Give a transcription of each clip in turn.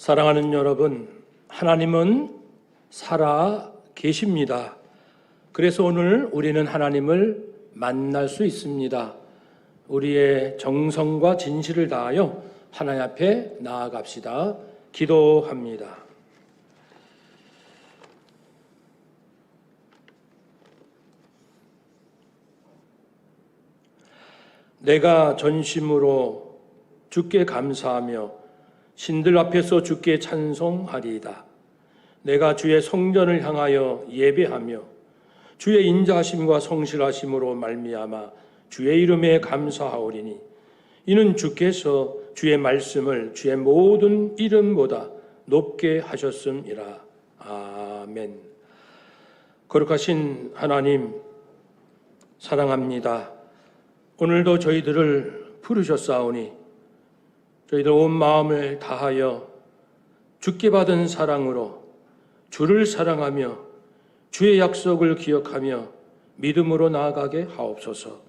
사랑하는 여러분, 하나님은 살아 계십니다. 그래서 오늘 우리는 하나님을 만날 수 있습니다. 우리의 정성과 진실을 다하여 하나님 앞에 나아갑시다. 기도합니다. 내가 전심으로 주께 감사하며 신들 앞에서 주께 찬송하리이다. 내가 주의 성전을 향하여 예배하며 주의 인자하심과 성실하심으로 말미암아 주의 이름에 감사하오리니 이는 주께서 주의 말씀을 주의 모든 이름보다 높게 하셨음이라. 아멘. 거룩하신 하나님, 사랑합니다. 오늘도 저희들을 부르셨사오니 저희들 온 마음을 다하여 주께 받은 사랑으로 주를 사랑하며 주의 약속을 기억하며 믿음으로 나아가게 하옵소서.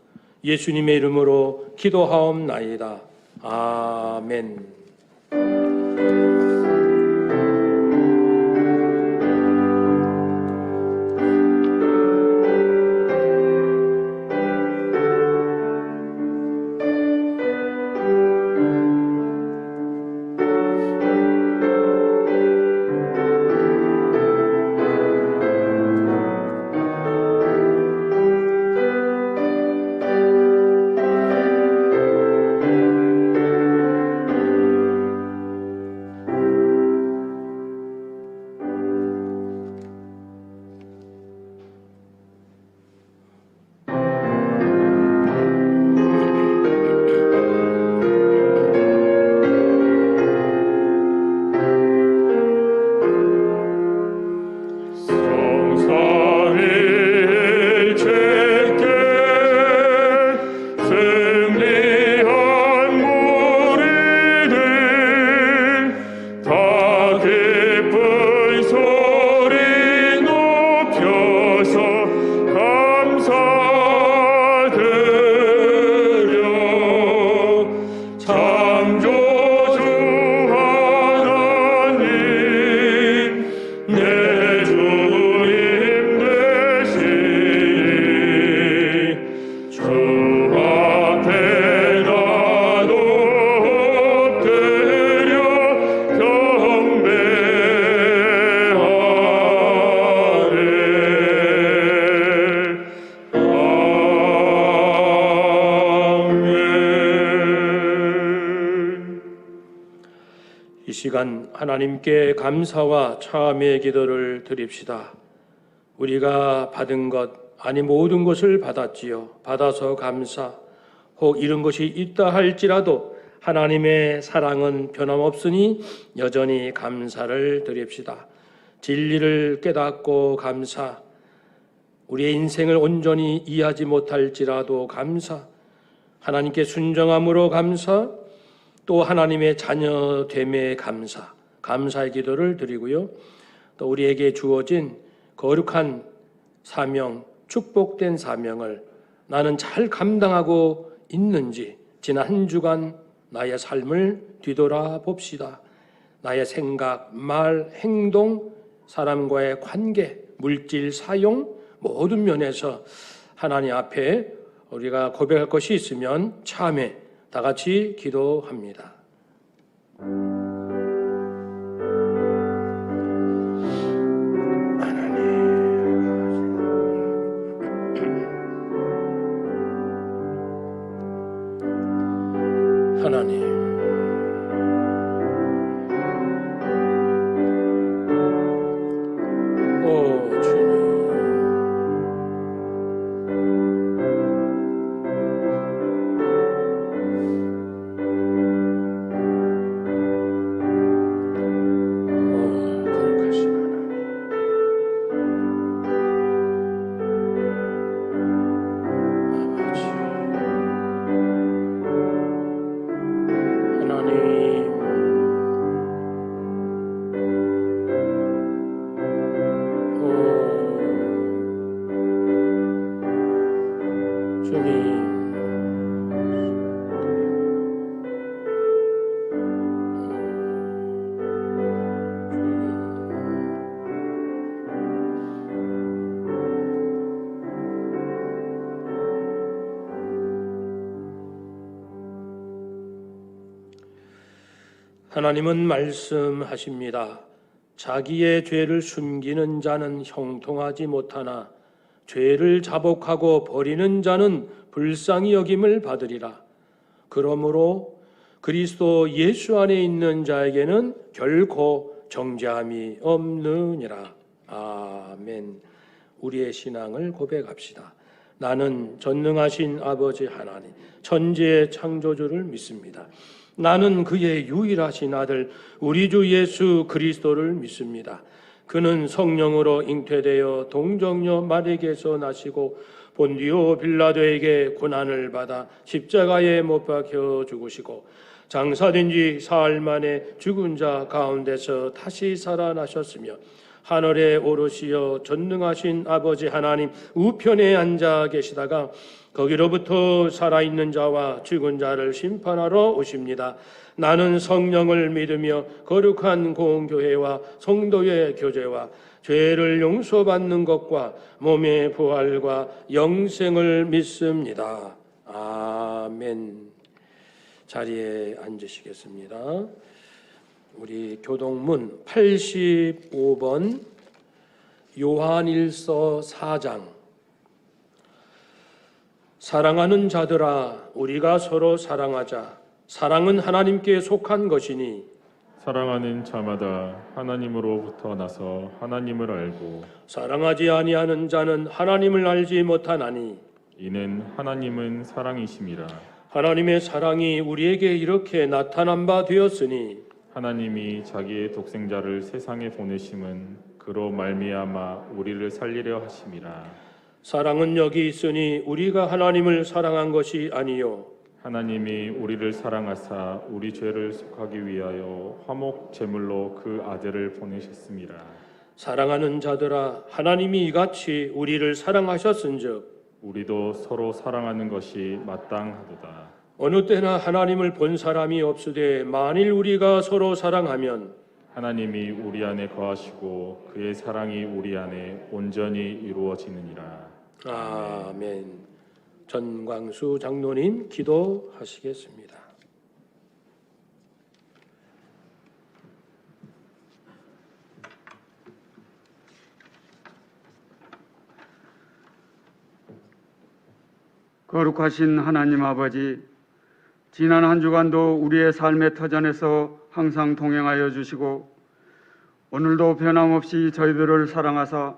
예수님의 이름으로 기도하옵나이다. 아멘. 이 시간 하나님께 감사와 참회의 기도를 드립시다. 우리가 받은 것 아니 모든 것을 받았지요. 받아서 감사, 혹 이런 것이 있다 할지라도 하나님의 사랑은 변함없으니 여전히 감사를 드립시다. 진리를 깨닫고 감사, 우리의 인생을 온전히 이해하지 못할지라도 감사, 하나님께 순종함으로 감사, 또 하나님의 자녀됨에 감사, 감사의 기도를 드리고요. 또 우리에게 주어진 거룩한 사명, 축복된 사명을 나는 잘 감당하고 있는지 지난 한 주간 나의 삶을 뒤돌아 봅시다. 나의 생각, 말, 행동, 사람과의 관계, 물질 사용 모든 면에서 하나님 앞에 우리가 고백할 것이 있으면 참회, 다 같이 기도합니다. 하나님, 오 주님, 주님, 하나님은 말씀하십니다. 자기의 죄를 숨기는 자는 형통하지 못하나 죄를 자복하고 버리는 자는 불쌍히 여김을 받으리라. 그러므로 그리스도 예수 안에 있는 자에게는 결코 정죄함이 없느니라. 아멘. 우리의 신앙을 고백합시다. 나는 전능하신 아버지 하나님, 천지의 창조주를 믿습니다. 나는 그의 유일하신 아들 우리 주 예수 그리스도를 믿습니다. 그는 성령으로 잉태되어 동정녀 마리에게서 나시고 본디오 빌라도에게 고난을 받아 십자가에 못 박혀 죽으시고 장사된 지 사흘 만에 죽은 자 가운데서 다시 살아나셨으며 하늘에 오르시어 전능하신 아버지 하나님 우편에 앉아 계시다가 거기로부터 살아있는 자와 죽은 자를 심판하러 오십니다. 나는 성령을 믿으며 거룩한 공교회와 성도의 교제와 죄를 용서받는 것과 몸의 부활과 영생을 믿습니다. 아멘. 자리에 앉으시겠습니다. 우리 교동문 85번 요한일서 4장. 사랑하는 자들아, 우리가 서로 사랑하자. 사랑은 하나님께 속한 것이니 사랑하는 자마다 하나님으로부터 나서 하나님을 알고 사랑하지 아니하는 자는 하나님을 알지 못하나니 이는 하나님은 사랑이심이라. 하나님의 사랑이 우리에게 이렇게 나타난 바 되었으니 하나님이 자기의 독생자를 세상에 보내심은 그로 말미암아 우리를 살리려 하심이라. 사랑은 여기 있으니 우리가 하나님을 사랑한 것이 아니요 하나님이 우리를 사랑하사 우리 죄를 속하기 위하여 화목 제물로 그 아들을 보내셨습니다. 사랑하는 자들아, 하나님이 이같이 우리를 사랑하셨은즉 우리도 서로 사랑하는 것이 마땅하도다. 어느 때나 하나님을 본 사람이 없으되 만일 우리가 서로 사랑하면 하나님이 우리 안에 거하시고 그의 사랑이 우리 안에 온전히 이루어지느니라. 아멘. 전광수 장로님 기도하시겠습니다. 거룩하신 하나님 아버지, 지난 한 주간도 우리의 삶의 터전에서 항상 동행하여 주시고 오늘도 변함없이 저희들을 사랑하사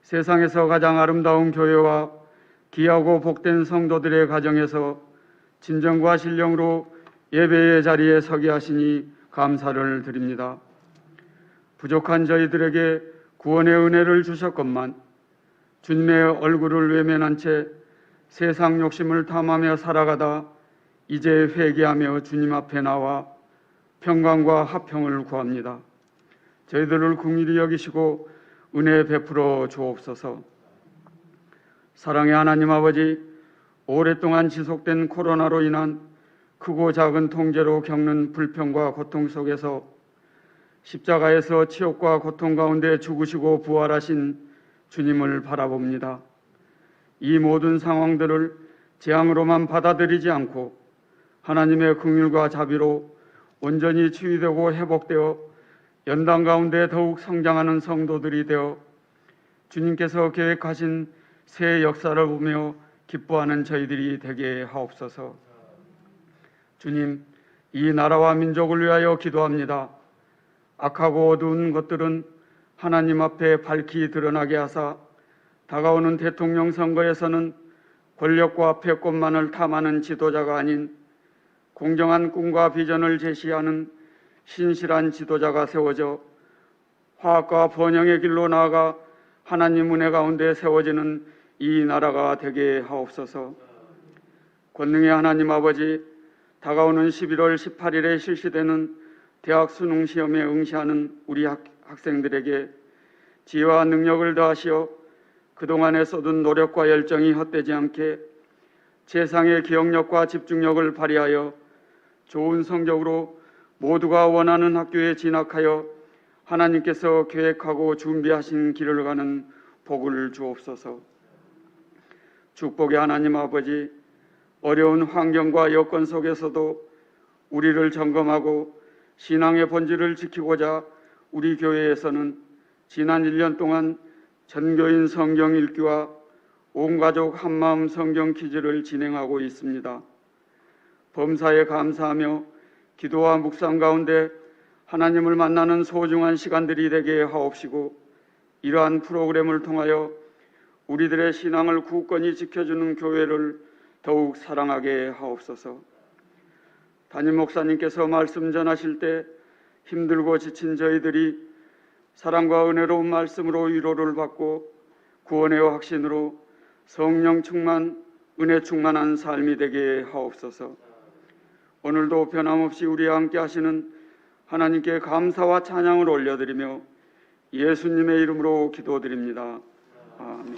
세상에서 가장 아름다운 교회와 귀하고 복된 성도들의 가정에서 진정과 신령으로 예배의 자리에 서게 하시니 감사를 드립니다. 부족한 저희들에게 구원의 은혜를 주셨건만 주님의 얼굴을 외면한 채 세상 욕심을 탐하며 살아가다 이제 회개하며 주님 앞에 나와 평강과 화평을 구합니다. 저희들을 긍휼히 여기시고 은혜 베풀어 주옵소서. 사랑의 하나님 아버지, 오랫동안 지속된 코로나로 인한 크고 작은 통제로 겪는 불평과 고통 속에서 십자가에서 치욕과 고통 가운데 죽으시고 부활하신 주님을 바라봅니다. 이 모든 상황들을 재앙으로만 받아들이지 않고 하나님의 긍휼과 자비로 온전히 치유되고 회복되어 연단 가운데 더욱 성장하는 성도들이 되어 주님께서 계획하신 새 역사를 보며 기뻐하는 저희들이 되게 하옵소서. 주님, 이 나라와 민족을 위하여 기도합니다. 악하고 어두운 것들은 하나님 앞에 밝히 드러나게 하사 다가오는 대통령 선거에서는 권력과 패권만을 탐하는 지도자가 아닌 공정한 꿈과 비전을 제시하는 신실한 지도자가 세워져 화합과 번영의 길로 나아가 하나님 은혜 가운데 세워지는 이 나라가 되게 하옵소서. 권능의 하나님 아버지, 다가오는 11월 18일에 실시되는 대학 수능 시험에 응시하는 우리 학생들에게 지혜와 능력을 더하시어 그동안에 쏟은 노력과 열정이 헛되지 않게 최상의 기억력과 집중력을 발휘하여 좋은 성적으로 모두가 원하는 학교에 진학하여 하나님께서 계획하고 준비하신 길을 가는 복을 주옵소서. 축복의 하나님 아버지, 어려운 환경과 여건 속에서도 우리를 점검하고 신앙의 본질을 지키고자 우리 교회에서는 지난 1년 동안 전교인 성경 읽기와 온가족 한마음 성경 퀴즈를 진행하고 있습니다. 범사에 감사하며 기도와 묵상 가운데 하나님을 만나는 소중한 시간들이 되게 하옵시고, 이러한 프로그램을 통하여 우리들의 신앙을 굳건히 지켜주는 교회를 더욱 사랑하게 하옵소서. 담임 목사님께서 말씀 전하실 때 힘들고 지친 저희들이 사랑과 은혜로운 말씀으로 위로를 받고 구원의 확신으로 성령 충만, 은혜 충만한 삶이 되게 하옵소서. 오늘도 변함없이 우리와 함께 하시는 하나님께 감사와 찬양을 올려드리며 예수님의 이름으로 기도드립니다. 아멘.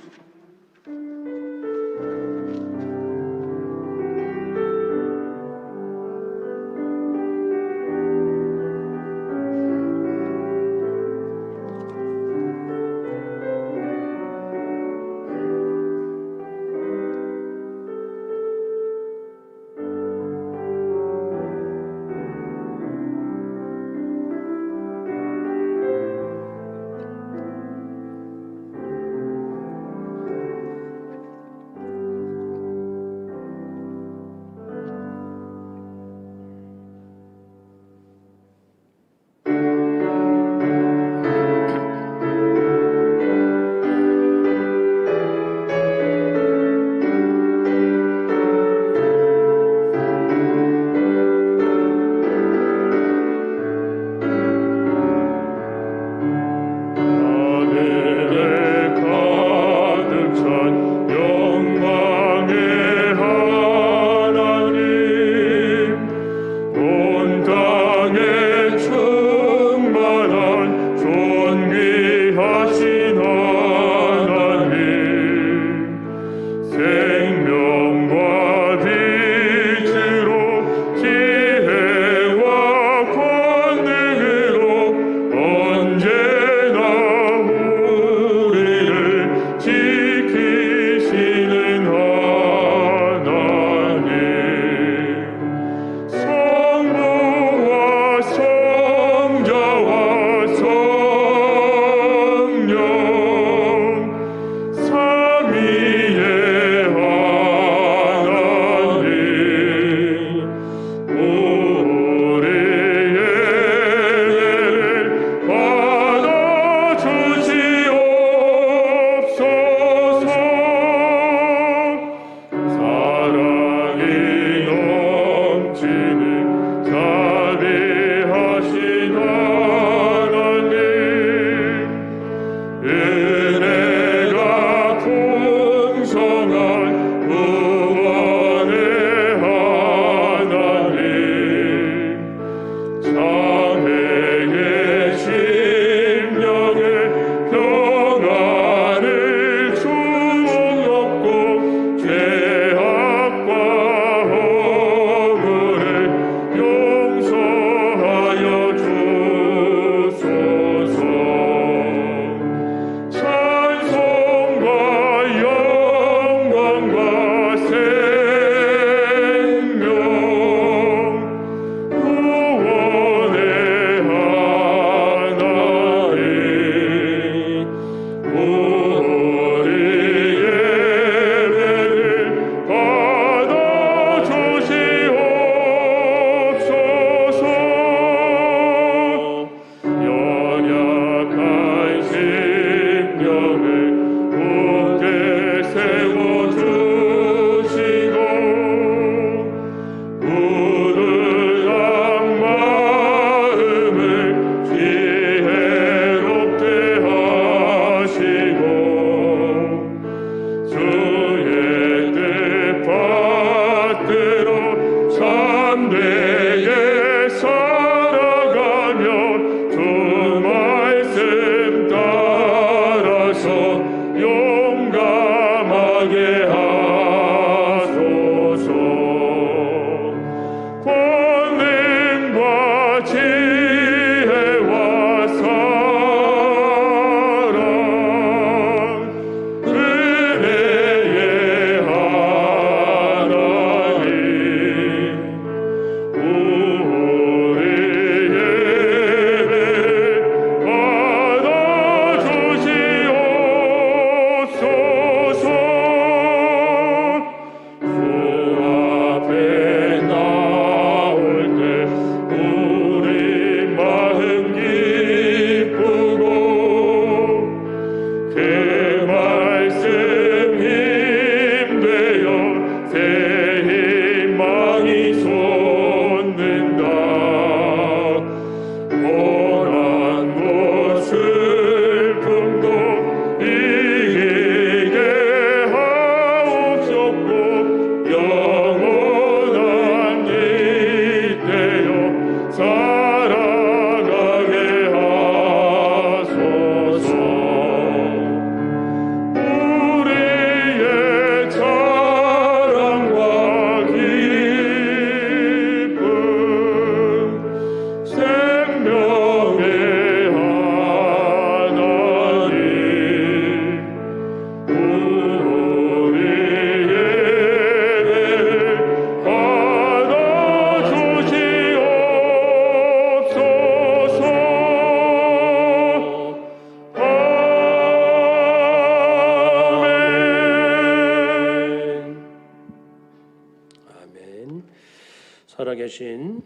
살아계신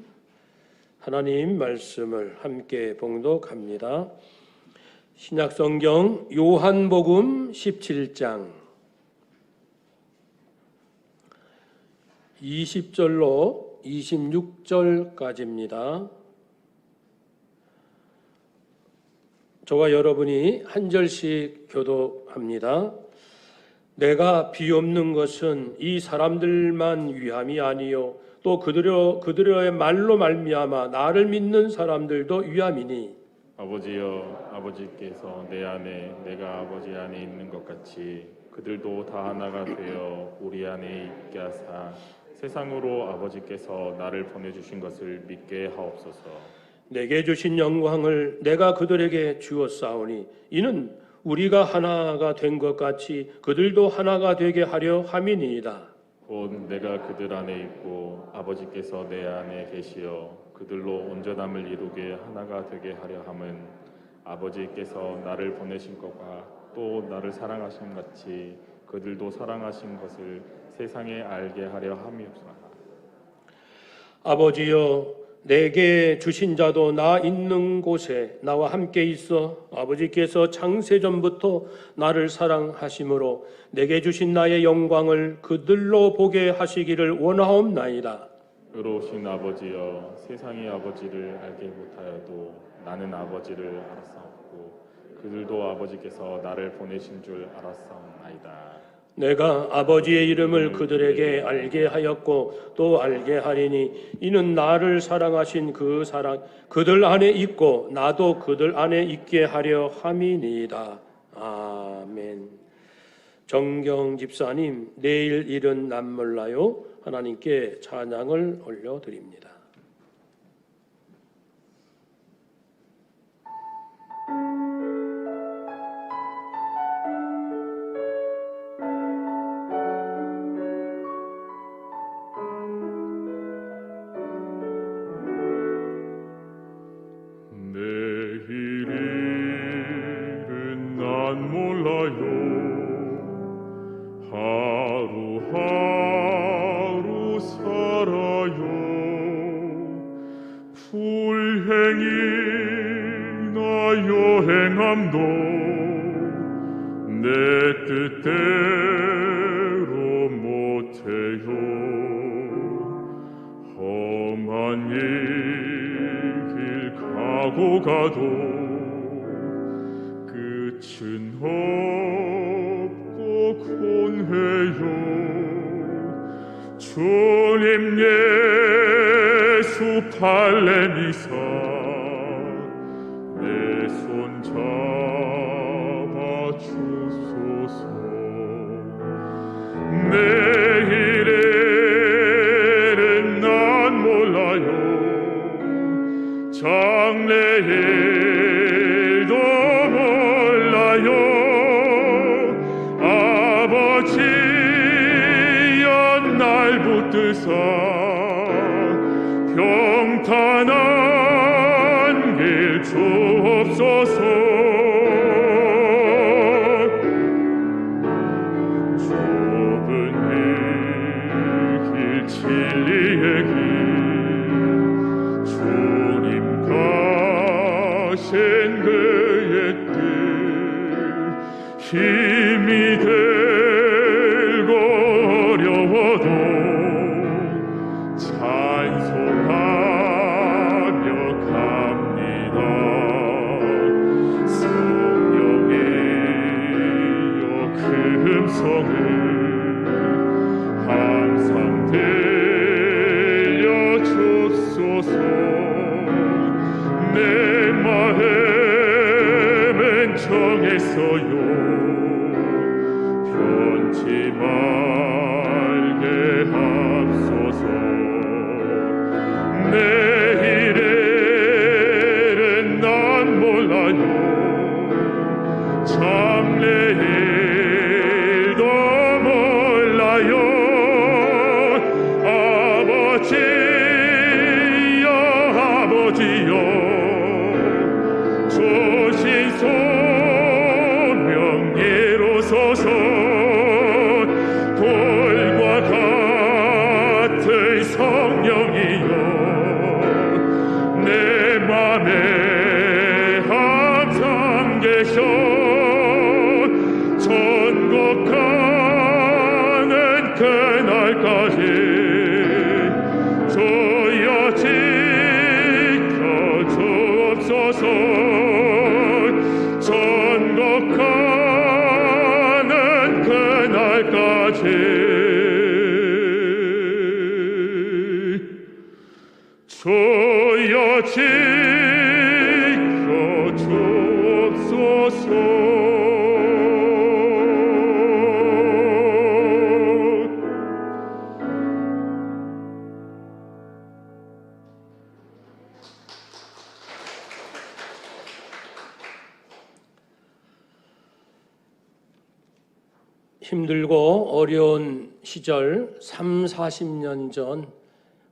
하나님 말씀을 함께 봉독합니다. 신약성경 요한복음 17장 20절로 26절까지입니다. 저와 여러분이 한 절씩 교독합니다. 내가 비옵는 것은 이 사람들만 위함이 아니요 또 그들의 말로 말미암아 나를 믿는 사람들도 위함이니 아버지여, 아버지께서 내 안에 내가 아버지 안에 있는 것 같이 그들도 다 하나가 되어 우리 안에 있게 하사 세상으로 아버지께서 나를 보내주신 것을 믿게 하옵소서. 내게 주신 영광을 내가 그들에게 주었사오니 이는 우리가 하나가 된 것 같이 그들도 하나가 되게 하려 함이니이다. 곧 내가 그들 안에 있고 아버지께서 내 안에 계시어 그들로 온전함을 이루게 하나가 되게 하려 함은 아버지께서 나를 보내신 것과 또 나를 사랑하신 같이 그들도 사랑하신 것을 세상에 알게 하려 함이옵소서. 아버지여 내게 주신 자도 나 있는 곳에 나와 함께 있어 아버지께서 창세전부터 나를 사랑하심으로 내게 주신 나의 영광을 그들로 보게 하시기를 원하옵나이다. 의로우신 아버지여, 세상이 아버지를 알게 못하여도 나는 아버지를 알았사옵고 그들도 아버지께서 나를 보내신 줄 알았사옵나이다. 내가 아버지의 이름을 그들에게 알게 하였고 또 알게 하리니 이는 나를 사랑하신 그 사랑 그들 안에 있고 나도 그들 안에 있게 하려 함이니이다. 아멘. 정경 집사님, 내일 일은 난 몰라요. 하나님께 찬양을 올려드립니다. 내일은 난 몰라요. 하루하루 살아요. 불행이나 여행함도 내 뜻대로 못해요. 험한 길 가고 가도 끝은 없고 곤해요. 주님 예수 팔레미사 내 손 잡아 주소서. 내일에는 난 몰라요. 장래일도 몰라요. 아버지여 날 붙드사 평탄한 길 주옵소서. 좁은 길 진리의 길 주님 가신 그의 뜻 힘이 들고 어려워도 찬송하며 갑니다. 성령이여 그 음성을 항상 들려주소서. 내 마음은 정했어요. 힘들고 어려운 시절 30-40년 전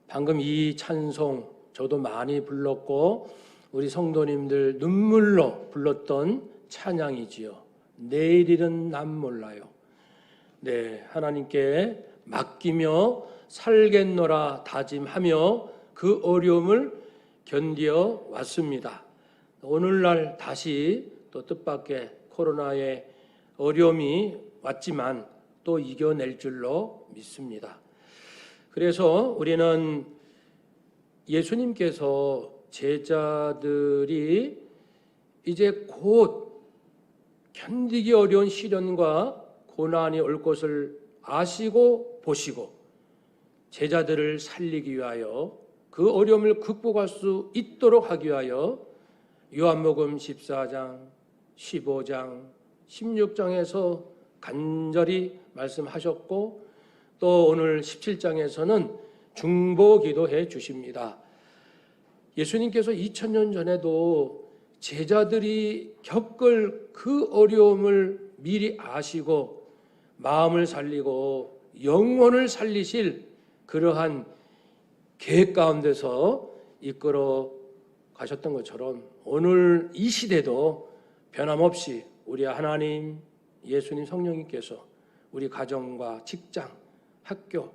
방금 이 찬송 저도 많이 불렀고 우리 성도님들 눈물로 불렀던 찬양이지요. 내일일은 난 몰라요. 네, 하나님께 맡기며 살겠노라 다짐하며 그 어려움을 견디어 왔습니다. 오늘날 다시 또 뜻밖의 코로나의 어려움이 왔지만 또 이겨낼 줄로 믿습니다. 그래서 우리는 예수님께서 제자들이 이제 곧 견디기 어려운 시련과 고난이 올 것을 아시고 보시고 제자들을 살리기 위하여 그 어려움을 극복할 수 있도록 하기 위하여 요한복음 14장, 15장, 16장에서 간절히 말씀하셨고 또 오늘 17장에서는 중보기도해 주십니다. 예수님께서 2000년 전에도 제자들이 겪을 그 어려움을 미리 아시고 마음을 살리고 영혼을 살리실 그러한 계획 가운데서 이끌어 가셨던 것처럼 오늘 이 시대도 변함없이 우리 하나님 예수님 성령님께서 우리 가정과 직장, 학교,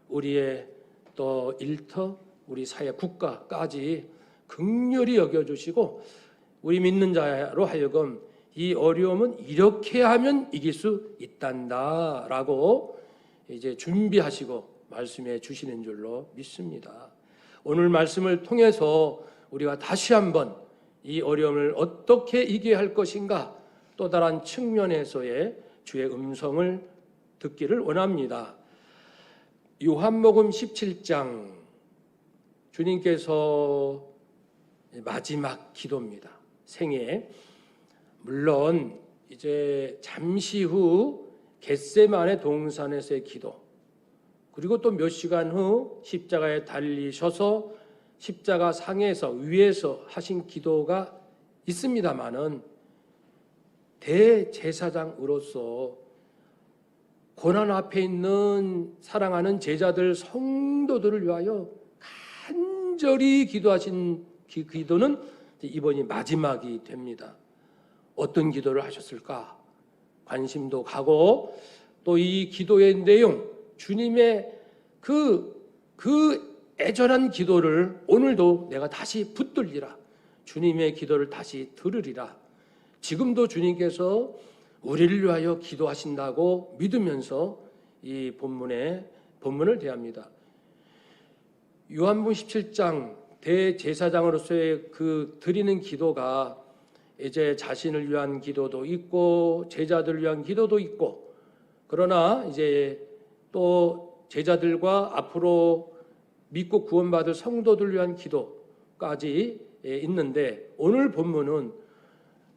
우리의 또 일터, 우리 사회, 국가까지 긍휼히 여겨주시고 우리 믿는 자로 하여금 이 어려움은 이렇게 하면 이길 수 있단다라고 이제 준비하시고 말씀해 주시는 줄로 믿습니다. 오늘 말씀을 통해서 우리가 다시 한번 이 어려움을 어떻게 이겨야 할 것인가 또 다른 측면에서의 주의 음성을 듣기를 원합니다. 요한복음 17장 주님께서 마지막 기도입니다. 생애. 물론 이제 잠시 후 겟세마네 동산에서의 기도 그리고 또 몇 시간 후 십자가에 달리셔서 십자가 상에서 위에서 하신 기도가 있습니다마는 대제사장으로서 고난 앞에 있는 사랑하는 제자들 성도들을 위하여 간절히 기도하신 기도는 이번이 마지막이 됩니다. 어떤 기도를 하셨을까? 관심도 가고 또 이 기도의 내용 주님의 그 애절한 기도를 오늘도 내가 다시 붙들리라. 주님의 기도를 다시 들으리라. 지금도 주님께서 우리를 위하여 기도하신다고 믿으면서 이 본문을 대합니다. 요한복음 17장 대제사장으로서의 그 드리는 기도가 이제 자신을 위한 기도도 있고 제자들을 위한 기도도 있고 그러나 이제 또 제자들과 앞으로 믿고 구원받을 성도들을 위한 기도까지 있는데 오늘 본문은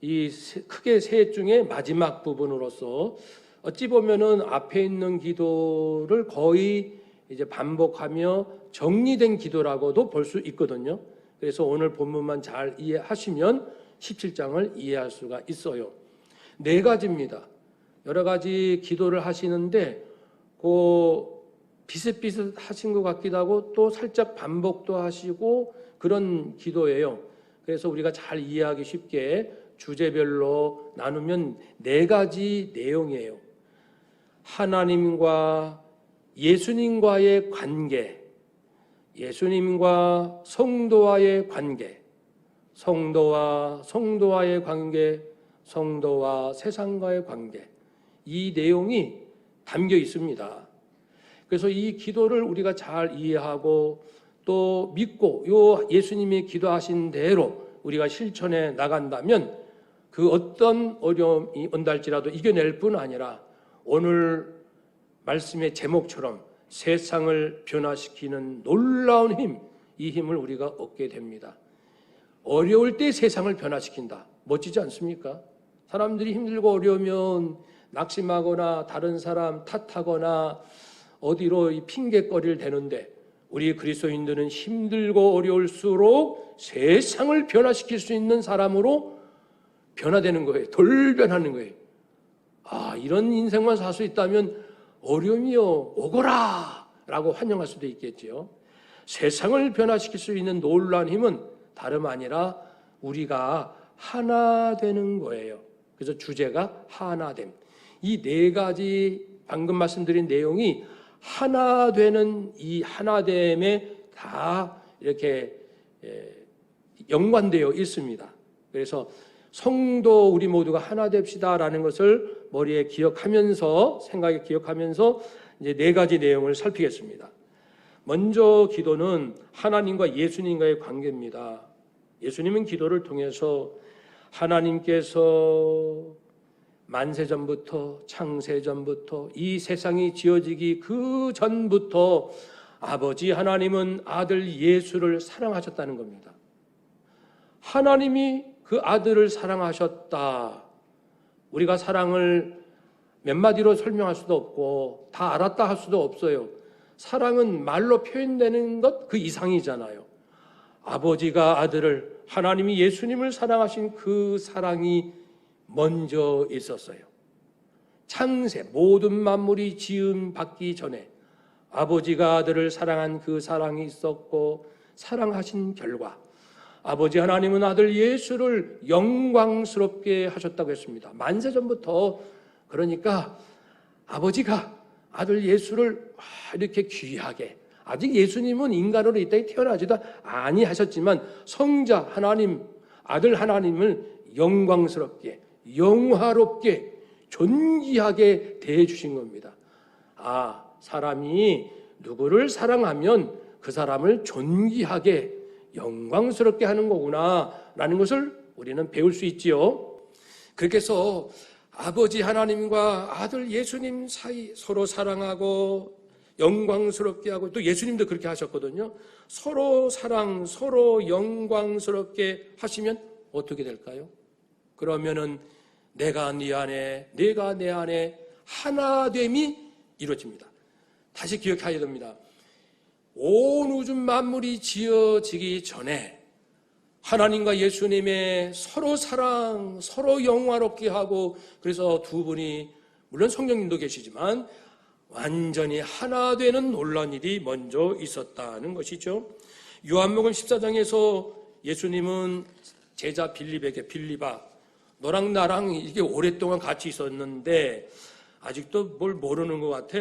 이 크게 셋 중에 마지막 부분으로서 어찌 보면은 앞에 있는 기도를 거의 이제 반복하며 정리된 기도라고도 볼 수 있거든요. 그래서 오늘 본문만 잘 이해하시면 17장을 이해할 수가 있어요. 4가지입니다. 여러 가지 기도를 하시는데 그 비슷비슷하신 것 같기도 하고 또 살짝 반복도 하시고 그런 기도예요. 그래서 우리가 잘 이해하기 쉽게 주제별로 나누면 4가지 내용이에요. 하나님과 예수님과의 관계, 예수님과 성도와의 관계, 성도와 성도와의 관계, 성도와 세상과의 관계, 이 내용이 담겨 있습니다. 그래서 이 기도를 우리가 잘 이해하고 또 믿고 요 예수님이 기도하신 대로 우리가 실천해 나간다면 그 어떤 어려움이 온달지라도 이겨낼 뿐 아니라 오늘 말씀의 제목처럼 세상을 변화시키는 놀라운 힘, 이 힘을 우리가 얻게 됩니다. 어려울 때 세상을 변화시킨다. 멋지지 않습니까? 사람들이 힘들고 어려우면 낙심하거나 다른 사람 탓하거나 어디로 이 핑계거리를 대는데, 우리 그리스도인들은 힘들고 어려울수록 세상을 변화시킬 수 있는 사람으로 변화되는 거예요. 돌변하는 거예요. 이런 인생만 살 수 있다면 어려움이요 오거라 라고 환영할 수도 있겠지요. 세상을 변화시킬 수 있는 놀라운 힘은 다름 아니라 우리가 하나 되는 거예요. 그래서 주제가 하나됨. 이 네 가지 방금 말씀드린 내용이 하나 되는 이 하나됨에 다 이렇게 연관되어 있습니다. 그래서 성도 우리 모두가 하나 됩시다라는 것을 머리에 기억하면서, 생각에 기억하면서 이제 네 가지 내용을 살피겠습니다. 먼저 기도는 하나님과 예수님과의 관계입니다. 예수님은 기도를 통해서 하나님께서 만세전부터, 창세전부터, 이 세상이 지어지기 그 전부터 아버지 하나님은 아들 예수를 사랑하셨다는 겁니다. 하나님이 그 아들을 사랑하셨다. 우리가 사랑을 몇 마디로 설명할 수도 없고 다 알았다 할 수도 없어요. 사랑은 말로 표현되는 것 그 이상이잖아요. 아버지가 아들을, 하나님이 예수님을 사랑하신 그 사랑이 먼저 있었어요. 창세, 모든 만물이 지음 받기 전에 아버지가 아들을 사랑한 그 사랑이 있었고, 사랑하신 결과 아버지 하나님은 아들 예수를 영광스럽게 하셨다고 했습니다. 만세전부터. 그러니까 아버지가 아들 예수를 이렇게 귀하게, 아직 예수님은 인간으로 이 땅에 태어나지도 아니하셨지만 성자 하나님, 아들 하나님을 영광스럽게, 영화롭게, 존귀하게 대해주신 겁니다. 사람이 누구를 사랑하면 그 사람을 존귀하게, 영광스럽게 하는 거구나 라는 것을 우리는 배울 수 있지요. 그렇게 해서 아버지 하나님과 아들 예수님 사이 서로 사랑하고 영광스럽게 하고, 또 예수님도 그렇게 하셨거든요. 서로 사랑, 서로 영광스럽게 하시면 어떻게 될까요? 그러면은 내가 네 안에, 네가 내 안에 하나됨이 이루어집니다. 다시 기억해야 됩니다. 온 우주 만물이 지어지기 전에 하나님과 예수님의 서로 사랑, 서로 영화롭게 하고, 그래서 두 분이, 물론 성령님도 계시지만 완전히 하나 되는 놀라운 일이 먼저 있었다는 것이죠. 요한복음 14장에서 예수님은 제자 빌립에게, 빌립아, 너랑 나랑 이게 오랫동안 같이 있었는데 아직도 뭘 모르는 것 같아?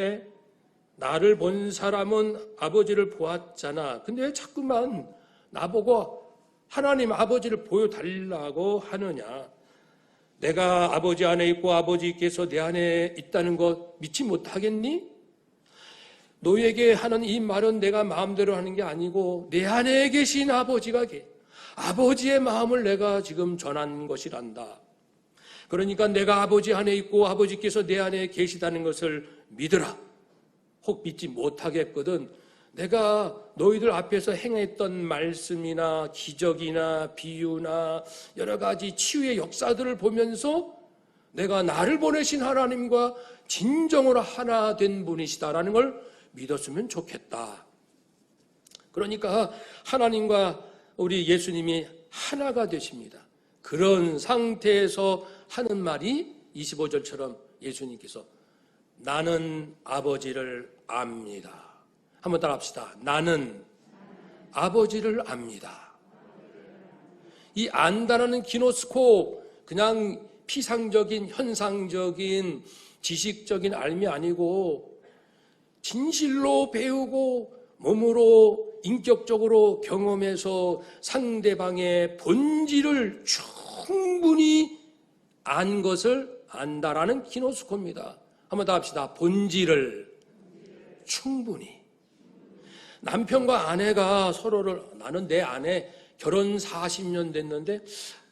나를 본 사람은 아버지를 보았잖아. 근데 왜 자꾸만 나보고 하나님 아버지를 보여달라고 하느냐? 내가 아버지 안에 있고 아버지께서 내 안에 있다는 것 믿지 못하겠니? 너에게 하는 이 말은 내가 마음대로 하는 게 아니고 내 안에 계신 아버지의 마음을 내가 지금 전한 것이란다. 그러니까 내가 아버지 안에 있고 아버지께서 내 안에 계시다는 것을 믿으라. 혹 믿지 못하겠거든 내가 너희들 앞에서 행했던 말씀이나 기적이나 비유나 여러 가지 치유의 역사들을 보면서 내가 나를 보내신 하나님과 진정으로 하나 된 분이시다라는 걸 믿었으면 좋겠다. 그러니까 하나님과 우리 예수님이 하나가 되십니다. 그런 상태에서 하는 말이 25절처럼 예수님께서 나는 아버지를 압니다. 한번 따라 합시다. 나는 아버지를 압니다. 이 안다라는 기노스코, 그냥 피상적인, 현상적인, 지식적인 알미 아니고 진실로 배우고 몸으로 인격적으로 경험해서 상대방의 본질을 충분히 안 것을 안다라는 기노스코입니다. 한번 더 합시다. 본질을 충분히. 남편과 아내가 서로를, 나는 내 아내 결혼 40년 됐는데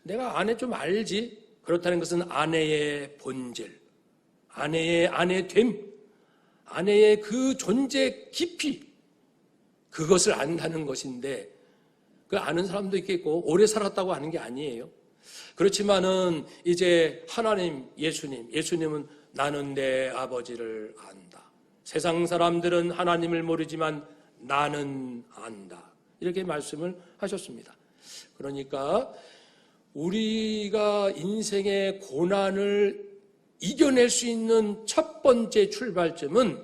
내가 아내 좀 알지? 그렇다는 것은 아내의 본질, 아내의 아내됨, 아내의 그 존재 깊이, 그것을 안다는 것인데 그 아는 사람도 있겠고 오래 살았다고 하는 게 아니에요. 그렇지만은 이제 하나님, 예수님은 나는 내 아버지를 안다. 세상 사람들은 하나님을 모르지만 나는 안다. 이렇게 말씀을 하셨습니다. 그러니까 우리가 인생의 고난을 이겨낼 수 있는 첫 번째 출발점은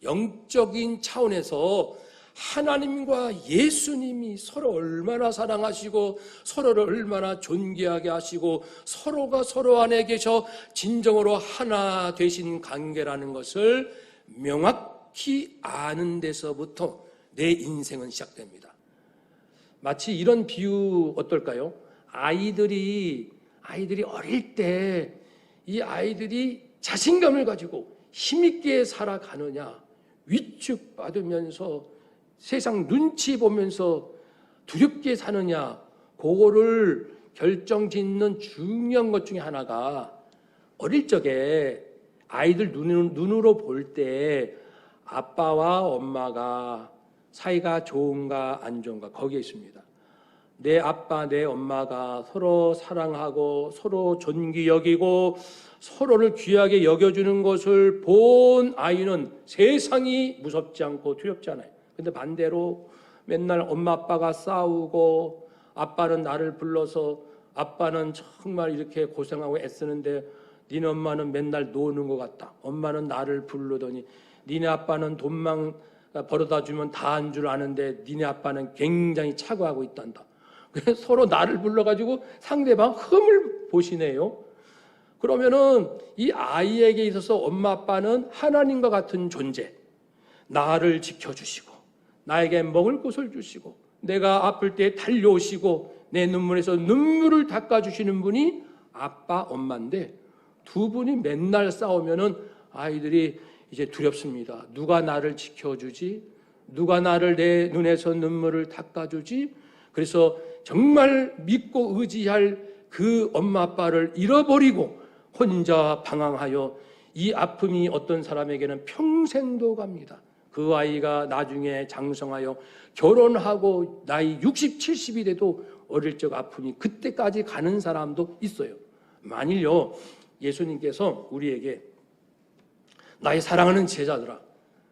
영적인 차원에서 하나님과 예수님이 서로 얼마나 사랑하시고 서로를 얼마나 존귀하게 하시고 서로가 서로 안에 계셔 진정으로 하나 되신 관계라는 것을 명확히 아는 데서부터 내 인생은 시작됩니다. 마치 이런 비유 어떨까요? 아이들이 어릴 때 이 아이들이 자신감을 가지고 힘있게 살아가느냐, 위축받으면서 세상 눈치 보면서 두렵게 사느냐, 그거를 결정짓는 중요한 것 중에 하나가 어릴 적에 아이들 눈으로 볼 때 아빠와 엄마가 사이가 좋은가 안 좋은가 거기에 있습니다. 내 아빠, 내 엄마가 서로 사랑하고 서로 존귀 여기고 서로를 귀하게 여겨주는 것을 본 아이는 세상이 무섭지 않고 두렵지 않아요. 근데 반대로 맨날 엄마 아빠가 싸우고 아빠는 나를 불러서 아빠는 정말 이렇게 고생하고 애쓰는데 니네 엄마는 맨날 노는 것 같다. 엄마는 나를 부르더니 니네 아빠는 돈만 벌어다 주면 다 한 줄 아는데 니네 아빠는 굉장히 차고하고 있단다. 그래서 서로 나를 불러가지고 상대방 흠을 보시네요. 그러면은 이 아이에게 있어서 엄마 아빠는 하나님과 같은 존재, 나를 지켜주시고 나에게 먹을 것을 주시고 내가 아플 때 달려오시고 내 눈물에서 눈물을 닦아주시는 분이 아빠, 엄마인데 두 분이 맨날 싸우면은 아이들이 이제 두렵습니다. 누가 나를 지켜주지? 누가 나를 내 눈에서 눈물을 닦아주지? 그래서 정말 믿고 의지할 그 엄마 아빠를 잃어버리고 혼자 방황하여 이 아픔이 어떤 사람에게는 평생도 갑니다. 그 아이가 나중에 장성하여 결혼하고 나이 60, 70이 돼도 어릴 적 아픔이 그때까지 가는 사람도 있어요. 만일요 예수님께서 우리에게 나의 사랑하는 제자들아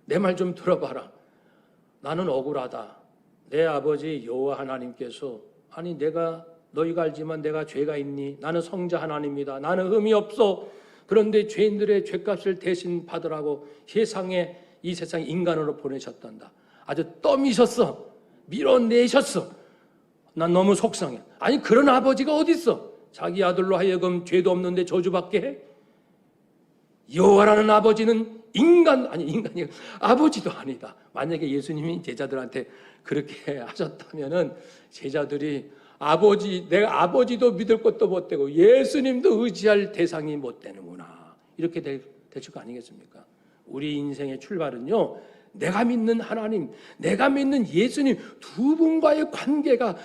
내 말 좀 들어봐라. 나는 억울하다. 내 아버지 여호와 하나님께서 아니 내가 너희가 알지만 내가 죄가 있니? 나는 성자 하나님이다. 나는 흠이 없어. 그런데 죄인들의 죄값을 대신 받으라고 세상에 이 세상 인간으로 보내셨단다. 아주 떠미셨어. 밀어내셨어. 난 너무 속상해. 아니 그런 아버지가 어디 있어? 자기 아들로 하여금 죄도 없는데 저주받게 해? 여호와라는 아버지는 인간이 아버지도 아니다. 만약에 예수님이 제자들한테 그렇게 하셨다면은 제자들이 내가 아버지도 믿을 것도 못 되고 예수님도 의지할 대상이 못 되는구나. 이렇게 되실 거 아니겠습니까? 우리 인생의 출발은요, 내가 믿는 하나님, 내가 믿는 예수님 두 분과의 관계가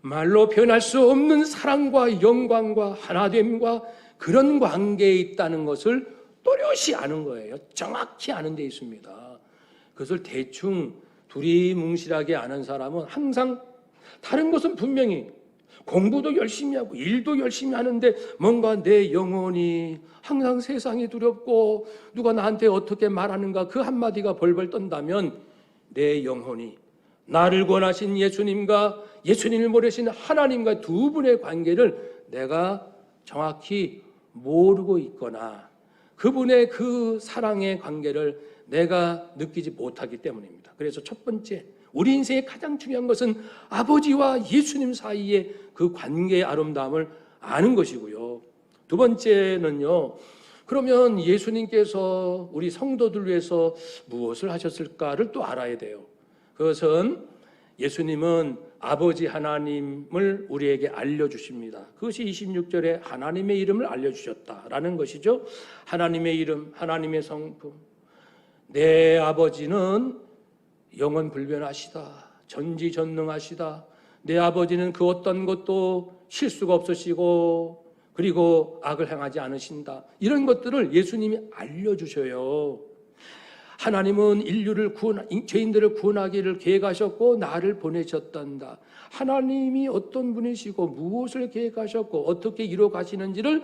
말로 표현할 수 없는 사랑과 영광과 하나됨과 그런 관계에 있다는 것을 또렷이 아는 거예요. 정확히 아는 데 있습니다. 그것을 대충 두리뭉실하게 아는 사람은 항상 다른 것은 분명히 공부도 열심히 하고 일도 열심히 하는데 뭔가 내 영혼이 항상 세상이 두렵고 누가 나한테 어떻게 말하는가 그 한마디가 벌벌 떤다면 내 영혼이 나를 구원하신 예수님과 예수님을 모르신 하나님과 두 분의 관계를 내가 정확히 모르고 있거나 그분의 그 사랑의 관계를 내가 느끼지 못하기 때문입니다. 그래서 첫 번째, 우리 인생의 가장 중요한 것은 아버지와 예수님 사이의 그 관계의 아름다움을 아는 것이고요. 두 번째는요, 그러면 예수님께서 우리 성도들 위해서 무엇을 하셨을까를 또 알아야 돼요. 그것은 예수님은 아버지 하나님을 우리에게 알려주십니다. 그것이 26절에 하나님의 이름을 알려주셨다라는 것이죠. 하나님의 이름, 하나님의 성품. 내 아버지는 영원불변하시다. 전지전능하시다. 내 아버지는 그 어떤 것도 실수가 없으시고 그리고 악을 행하지 않으신다. 이런 것들을 예수님이 알려주셔요. 하나님은 죄인들을 구원하기를 계획하셨고 나를 보내셨단다. 하나님이 어떤 분이시고 무엇을 계획하셨고 어떻게 이루어 가시는지를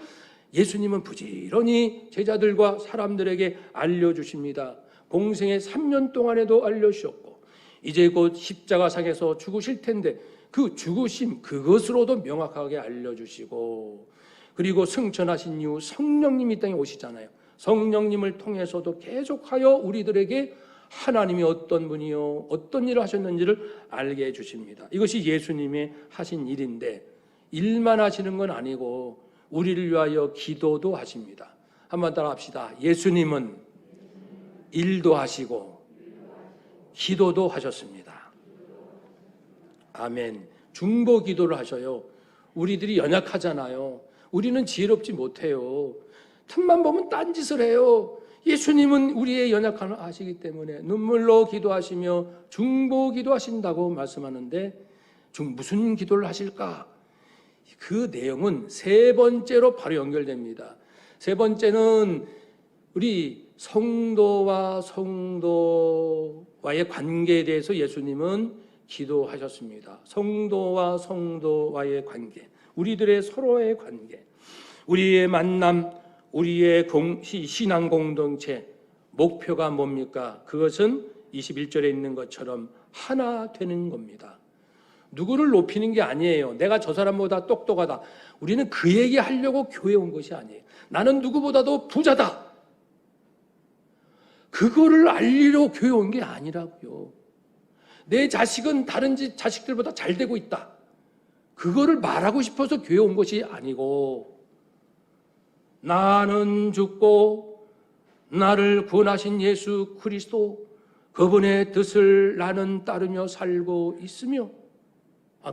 예수님은 부지런히 제자들과 사람들에게 알려주십니다. 공생의 3년 동안에도 알려주셨고 이제 곧 십자가상에서 죽으실 텐데 그 죽으심 그것으로도 명확하게 알려주시고, 그리고 승천하신 이후 성령님이 이 땅에 오시잖아요. 성령님을 통해서도 계속하여 우리들에게 하나님이 어떤 분이요 어떤 일을 하셨는지를 알게 해주십니다. 이것이 예수님의 하신 일인데 일만 하시는 건 아니고 우리를 위하여 기도도 하십니다. 한번 따라 합시다. 예수님은 일도 하시고 기도도 하셨습니다. 아멘. 중보 기도를 하셔요. 우리들이 연약하잖아요. 우리는 지혜롭지 못해요. 틈만 보면 딴짓을 해요. 예수님은 우리의 연약함을 아시기 때문에 눈물로 기도하시며 중보 기도하신다고 말씀하는데 무슨 기도를 하실까? 그 내용은 세 번째로 바로 연결됩니다. 세 번째는 우리 성도와 성도와의 관계에 대해서 예수님은 기도하셨습니다. 성도와 성도와의 관계, 우리들의 서로의 관계, 우리의 만남, 우리의 신앙 공동체 목표가 뭡니까? 그것은 21절에 있는 것처럼 하나 되는 겁니다. 누구를 높이는 게 아니에요. 내가 저 사람보다 똑똑하다. 우리는 그 얘기 하려고 교회 온 것이 아니에요. 나는 누구보다도 부자다. 그거를 알리려고 교회 온 게 아니라고요. 내 자식은 다른 자식들보다 잘 되고 있다. 그거를 말하고 싶어서 교회 온 것이 아니고, 나는 죽고 나를 구원하신 예수 그리스도 그분의 뜻을 나는 따르며 살고 있으며,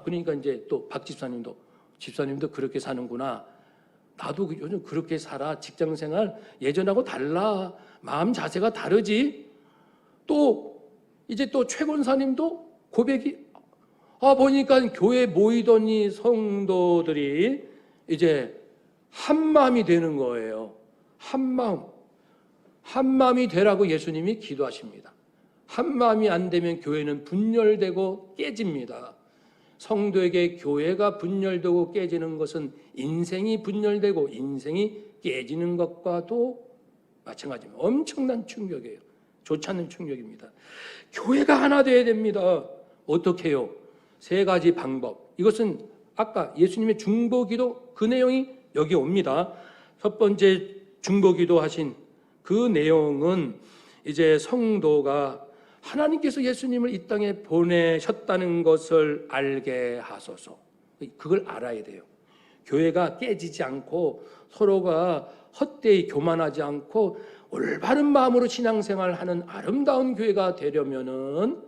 그러니까 이제 또 박 집사님도 그렇게 사는구나. 나도 요즘 그렇게 살아. 직장생활 예전하고 달라. 마음 자세가 다르지. 또 이제 또 최 권사님도 고백이 보니까 교회 모이던 이 성도들이 이제 한마음이 되는 거예요. 한마음이 되라고 예수님이 기도하십니다. 한마음이 안 되면 교회는 분열되고 깨집니다. 성도에게 교회가 분열되고 깨지는 것은 인생이 분열되고 인생이 깨지는 것과도 마찬가지입니다. 엄청난 충격이에요. 좋지 않은 충격입니다. 교회가 하나 되어야 됩니다. 어떻게 해요? 세 가지 방법. 이것은 아까 예수님의 중보기도 그 내용이 여기 옵니다. 첫 번째 중보기도 하신 그 내용은 이제 성도가 하나님께서 예수님을 이 땅에 보내셨다는 것을 알게 하소서. 그걸 알아야 돼요. 교회가 깨지지 않고 서로가 헛되이 교만하지 않고 올바른 마음으로 신앙생활을 하는 아름다운 교회가 되려면은,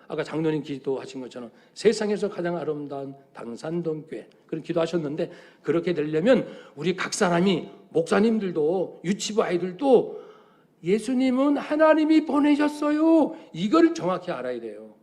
아까 장로님 기도하신 것처럼 세상에서 가장 아름다운 당산동 교회 그런 기도하셨는데, 그렇게 되려면 우리 각 사람이, 목사님들도 유치부 아이들도 예수님은 하나님이 보내셨어요. 이걸 정확히 알아야 돼요.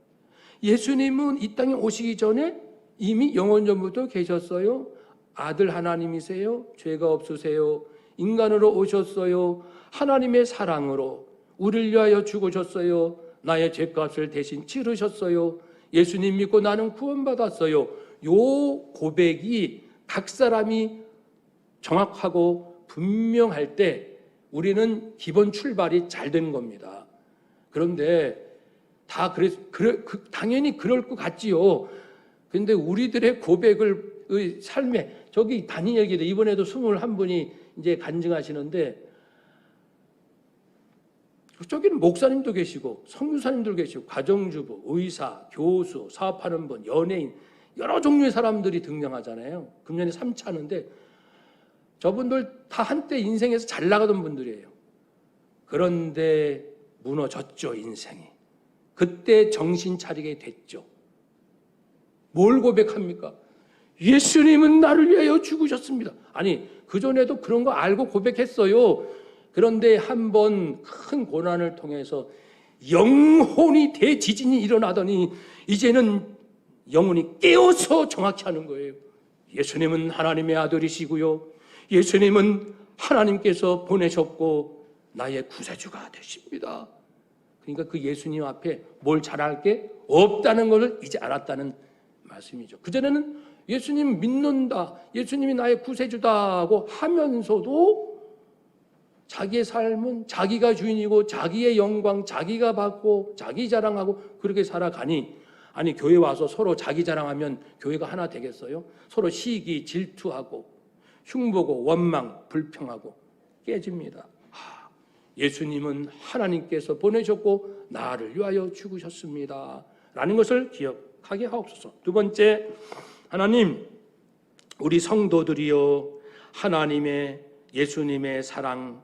예수님은 이 땅에 오시기 전에 이미 영원 전부터 계셨어요. 아들 하나님이세요. 죄가 없으세요. 인간으로 오셨어요. 하나님의 사랑으로 우리를 위하여 죽으셨어요. 나의 죄값을 대신 치르셨어요. 예수님 믿고 나는 구원받았어요. 요 고백이 각 사람이 정확하고 분명할 때 우리는 기본 출발이 잘 되는 겁니다. 그런데 당연히 그럴 것 같지요. 그런데 우리들의 고백을 삶에, 저기 단위 얘기도 이번에도 21분이 이제 간증하시는데, 저기는 목사님도 계시고 선교사님도 계시고 가정주부, 의사, 교수, 사업하는 분, 연예인, 여러 종류의 사람들이 등장하잖아요. 금년에 3차 하는데 저분들 다 한때 인생에서 잘 나가던 분들이에요. 그런데 무너졌죠, 인생이. 그때 정신 차리게 됐죠. 뭘 고백합니까? 예수님은 나를 위하여 죽으셨습니다. 아니, 그전에도 그런 거 알고 고백했어요. 그런데 한 번 큰 고난을 통해서 영혼이 대지진이 일어나더니 이제는 영혼이 깨어서 정확히 하는 거예요. 예수님은 하나님의 아들이시고요. 예수님은 하나님께서 보내셨고 나의 구세주가 되십니다. 그러니까 그 예수님 앞에 뭘 잘할 게 없다는 것을 이제 알았다는 말씀이죠. 그전에는 예수님 믿는다, 예수님이 나의 구세주다 하고 하면서도 자기의 삶은 자기가 주인이고 자기의 영광 자기가 받고 자기 자랑하고 그렇게 살아가니, 아니 교회 와서 서로 자기 자랑하면 교회가 하나 되겠어요? 서로 시기 질투하고 흉보고 원망 불평하고 깨집니다. 예수님은 하나님께서 보내셨고 나를 위하여 죽으셨습니다 라는 것을 기억하게 하옵소서. 두 번째, 하나님, 우리 성도들이여 하나님의 예수님의 사랑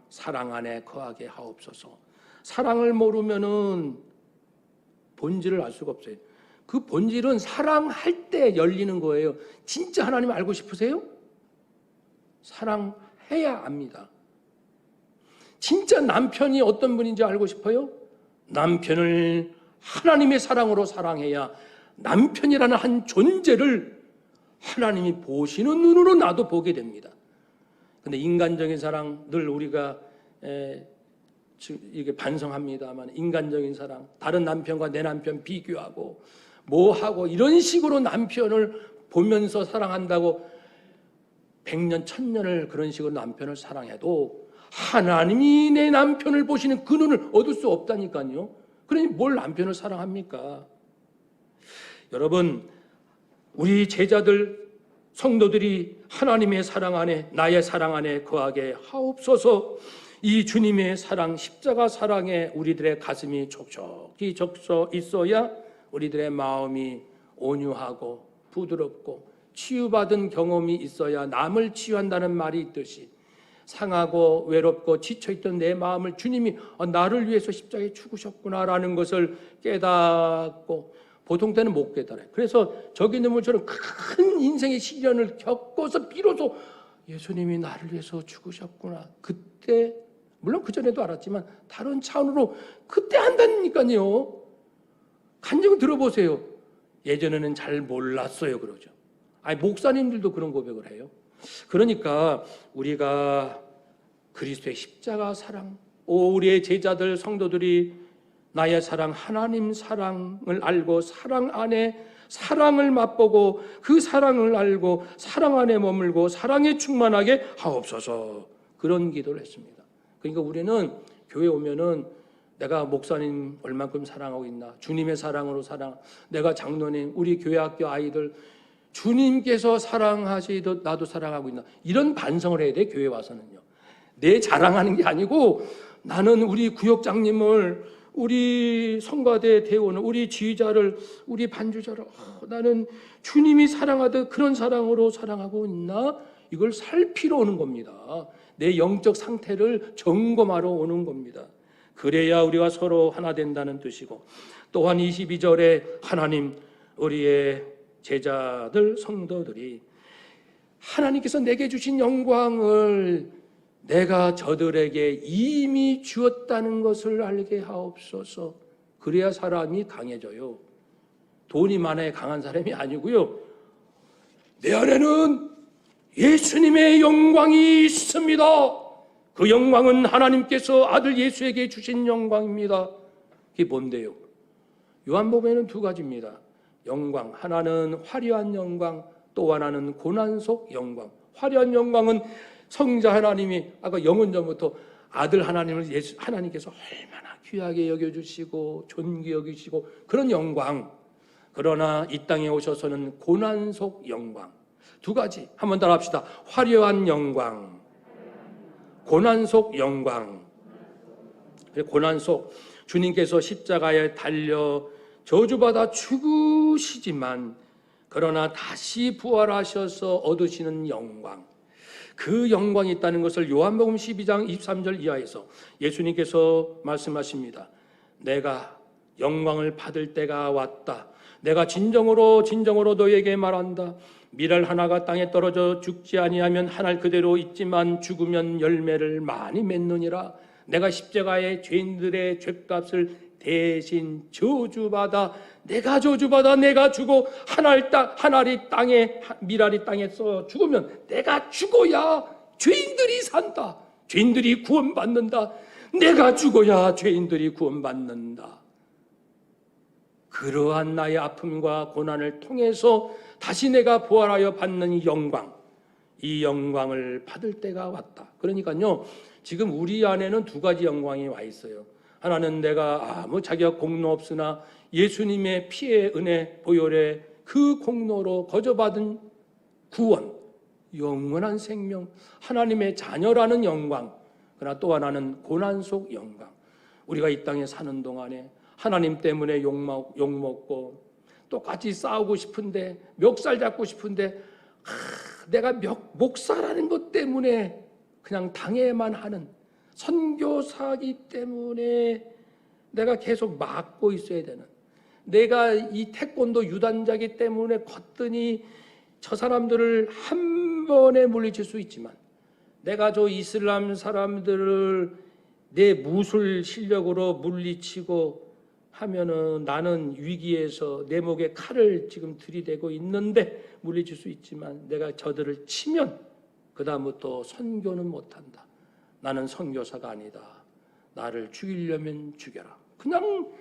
안에 거하게 하옵소서. 사랑을 모르면은 본질을 알 수가 없어요. 그 본질은 사랑할 때 열리는 거예요. 진짜 하나님 알고 싶으세요? 사랑해야 압니다. 진짜 남편이 어떤 분인지 알고 싶어요? 남편을 하나님의 사랑으로 사랑해야 남편이라는 한 존재를 하나님이 보시는 눈으로 나도 보게 됩니다. 근데 인간적인 사랑, 늘 우리가 이게 반성합니다만, 인간적인 사랑, 다른 남편과 내 남편 비교하고 뭐하고 이런 식으로 남편을 보면서 사랑한다고 100년 1000년을 그런 식으로 남편을 사랑해도 하나님이 내 남편을 보시는 그 눈을 얻을 수 없다니까요. 그러니 뭘 남편을 사랑합니까? 여러분, 우리 제자들 성도들이 하나님의 사랑 안에, 나의 사랑 안에 거하게 하옵소서. 이 주님의 사랑, 십자가 사랑에 우리들의 가슴이 촉촉히 적셔 있어야 우리들의 마음이 온유하고 부드럽고 치유받은 경험이 있어야 남을 치유한다는 말이 있듯이 상하고 외롭고 지쳐있던 내 마음을 주님이 나를 위해서 십자가에 죽으셨구나라는 것을 깨닫고, 보통 때는 못 깨달아요. 그래서 저기 있는 분처럼 큰 인생의 시련을 겪어서 비로소 예수님이 나를 위해서 죽으셨구나. 그때, 물론 그전에도 알았지만 다른 차원으로 그때 한다니까요. 간증 들어보세요. 예전에는 잘 몰랐어요 그러죠. 아니, 목사님들도 그런 고백을 해요. 그러니까 우리가 그리스도의 십자가 사랑, 우리의 제자들 성도들이 나의 사랑, 하나님 사랑을 알고 사랑 안에 사랑을 맛보고 그 사랑을 알고 사랑 안에 머물고 사랑에 충만하게 하옵소서, 그런 기도를 했습니다. 그러니까 우리는 교회 오면은 내가 목사님 얼만큼 사랑하고 있나, 주님의 사랑으로 내가 장로님, 우리 교회 학교 아이들 주님께서 사랑하시듯 나도 사랑하고 있나, 이런 반성을 해야 돼. 교회 와서는요, 내 자랑하는 게 아니고 나는 우리 구역장님을, 우리 성가대 대원을, 우리 지휘자를, 우리 반주자를 나는 주님이 사랑하듯 그런 사랑으로 사랑하고 있나, 이걸 살피러 오는 겁니다. 내 영적 상태를 점검하러 오는 겁니다. 그래야 우리가 서로 하나 된다는 뜻이고, 또한 22절에 하나님, 우리의 제자들 성도들이 하나님께서 내게 주신 영광을 내가 저들에게 이미 주었다는 것을 알게 하옵소서. 그래야 사람이 강해져요. 돈이 많아야 강한 사람이 아니고요, 내 안에는 예수님의 영광이 있습니다. 그 영광은 하나님께서 아들 예수에게 주신 영광입니다. 그게 뭔데요? 요한복음에는 두 가지입니다. 영광, 하나는 화려한 영광, 또 하나는 고난 속 영광. 화려한 영광은 성자 하나님이 아까 영원 전부터 아들 하나님을 하나님께서 얼마나 귀하게 여겨주시고 존귀 여기시고 그런 영광. 그러나 이 땅에 오셔서는 고난 속 영광. 두 가지 한번 따라 합시다. 화려한 영광, 고난 속 영광. 고난 속, 주님께서 십자가에 달려 저주받아 죽으시지만 그러나 다시 부활하셔서 얻으시는 영광, 그 영광이 있다는 것을 요한복음 12장 23절 이하에서 예수님께서 말씀하십니다. 내가 영광을 받을 때가 왔다. 내가 진정으로 너에게 말한다. 밀알 하나가 땅에 떨어져 죽지 아니하면 한 알 그대로 있지만 죽으면 열매를 많이 맺느니라. 내가 십자가의 죄인들의 죄값을 대신 저주받아 내가 죽어 밀알이 땅에서 죽으면 내가 죽어야 죄인들이 산다. 죄인들이 구원받는다. 내가 죽어야 죄인들이 구원받는다. 그러한 나의 아픔과 고난을 통해서 다시 내가 부활하여 받는 이 영광을 받을 때가 왔다. 그러니까요, 지금 우리 안에는 두 가지 영광이 와 있어요. 하나는 내가 아무 자격 공로 없으나 예수님의 피의 은혜 보혈의 그 공로로 거저받은 구원, 영원한 생명, 하나님의 자녀라는 영광. 그러나 또 하나는 고난 속 영광. 우리가 이 땅에 사는 동안에 하나님 때문에 욕먹고 똑같이 싸우고 싶은데, 멱살 잡고 싶은데, 내가 목사라는 것 때문에 그냥 당해만 하는, 선교사기 때문에 내가 계속 막고 있어야 되는, 내가 이 태권도 유단자기 때문에 걷더니 저 사람들을 한 번에 물리칠 수 있지만, 내가 저 이슬람 사람들을 내 무술 실력으로 물리치고 하면은 나는 위기에서 내 목에 칼을 지금 들이대고 있는데 물리칠 수 있지만, 내가 저들을 치면 그 다음부터 선교는 못한다. 나는 선교사가 아니다. 나를 죽이려면 죽여라. 그냥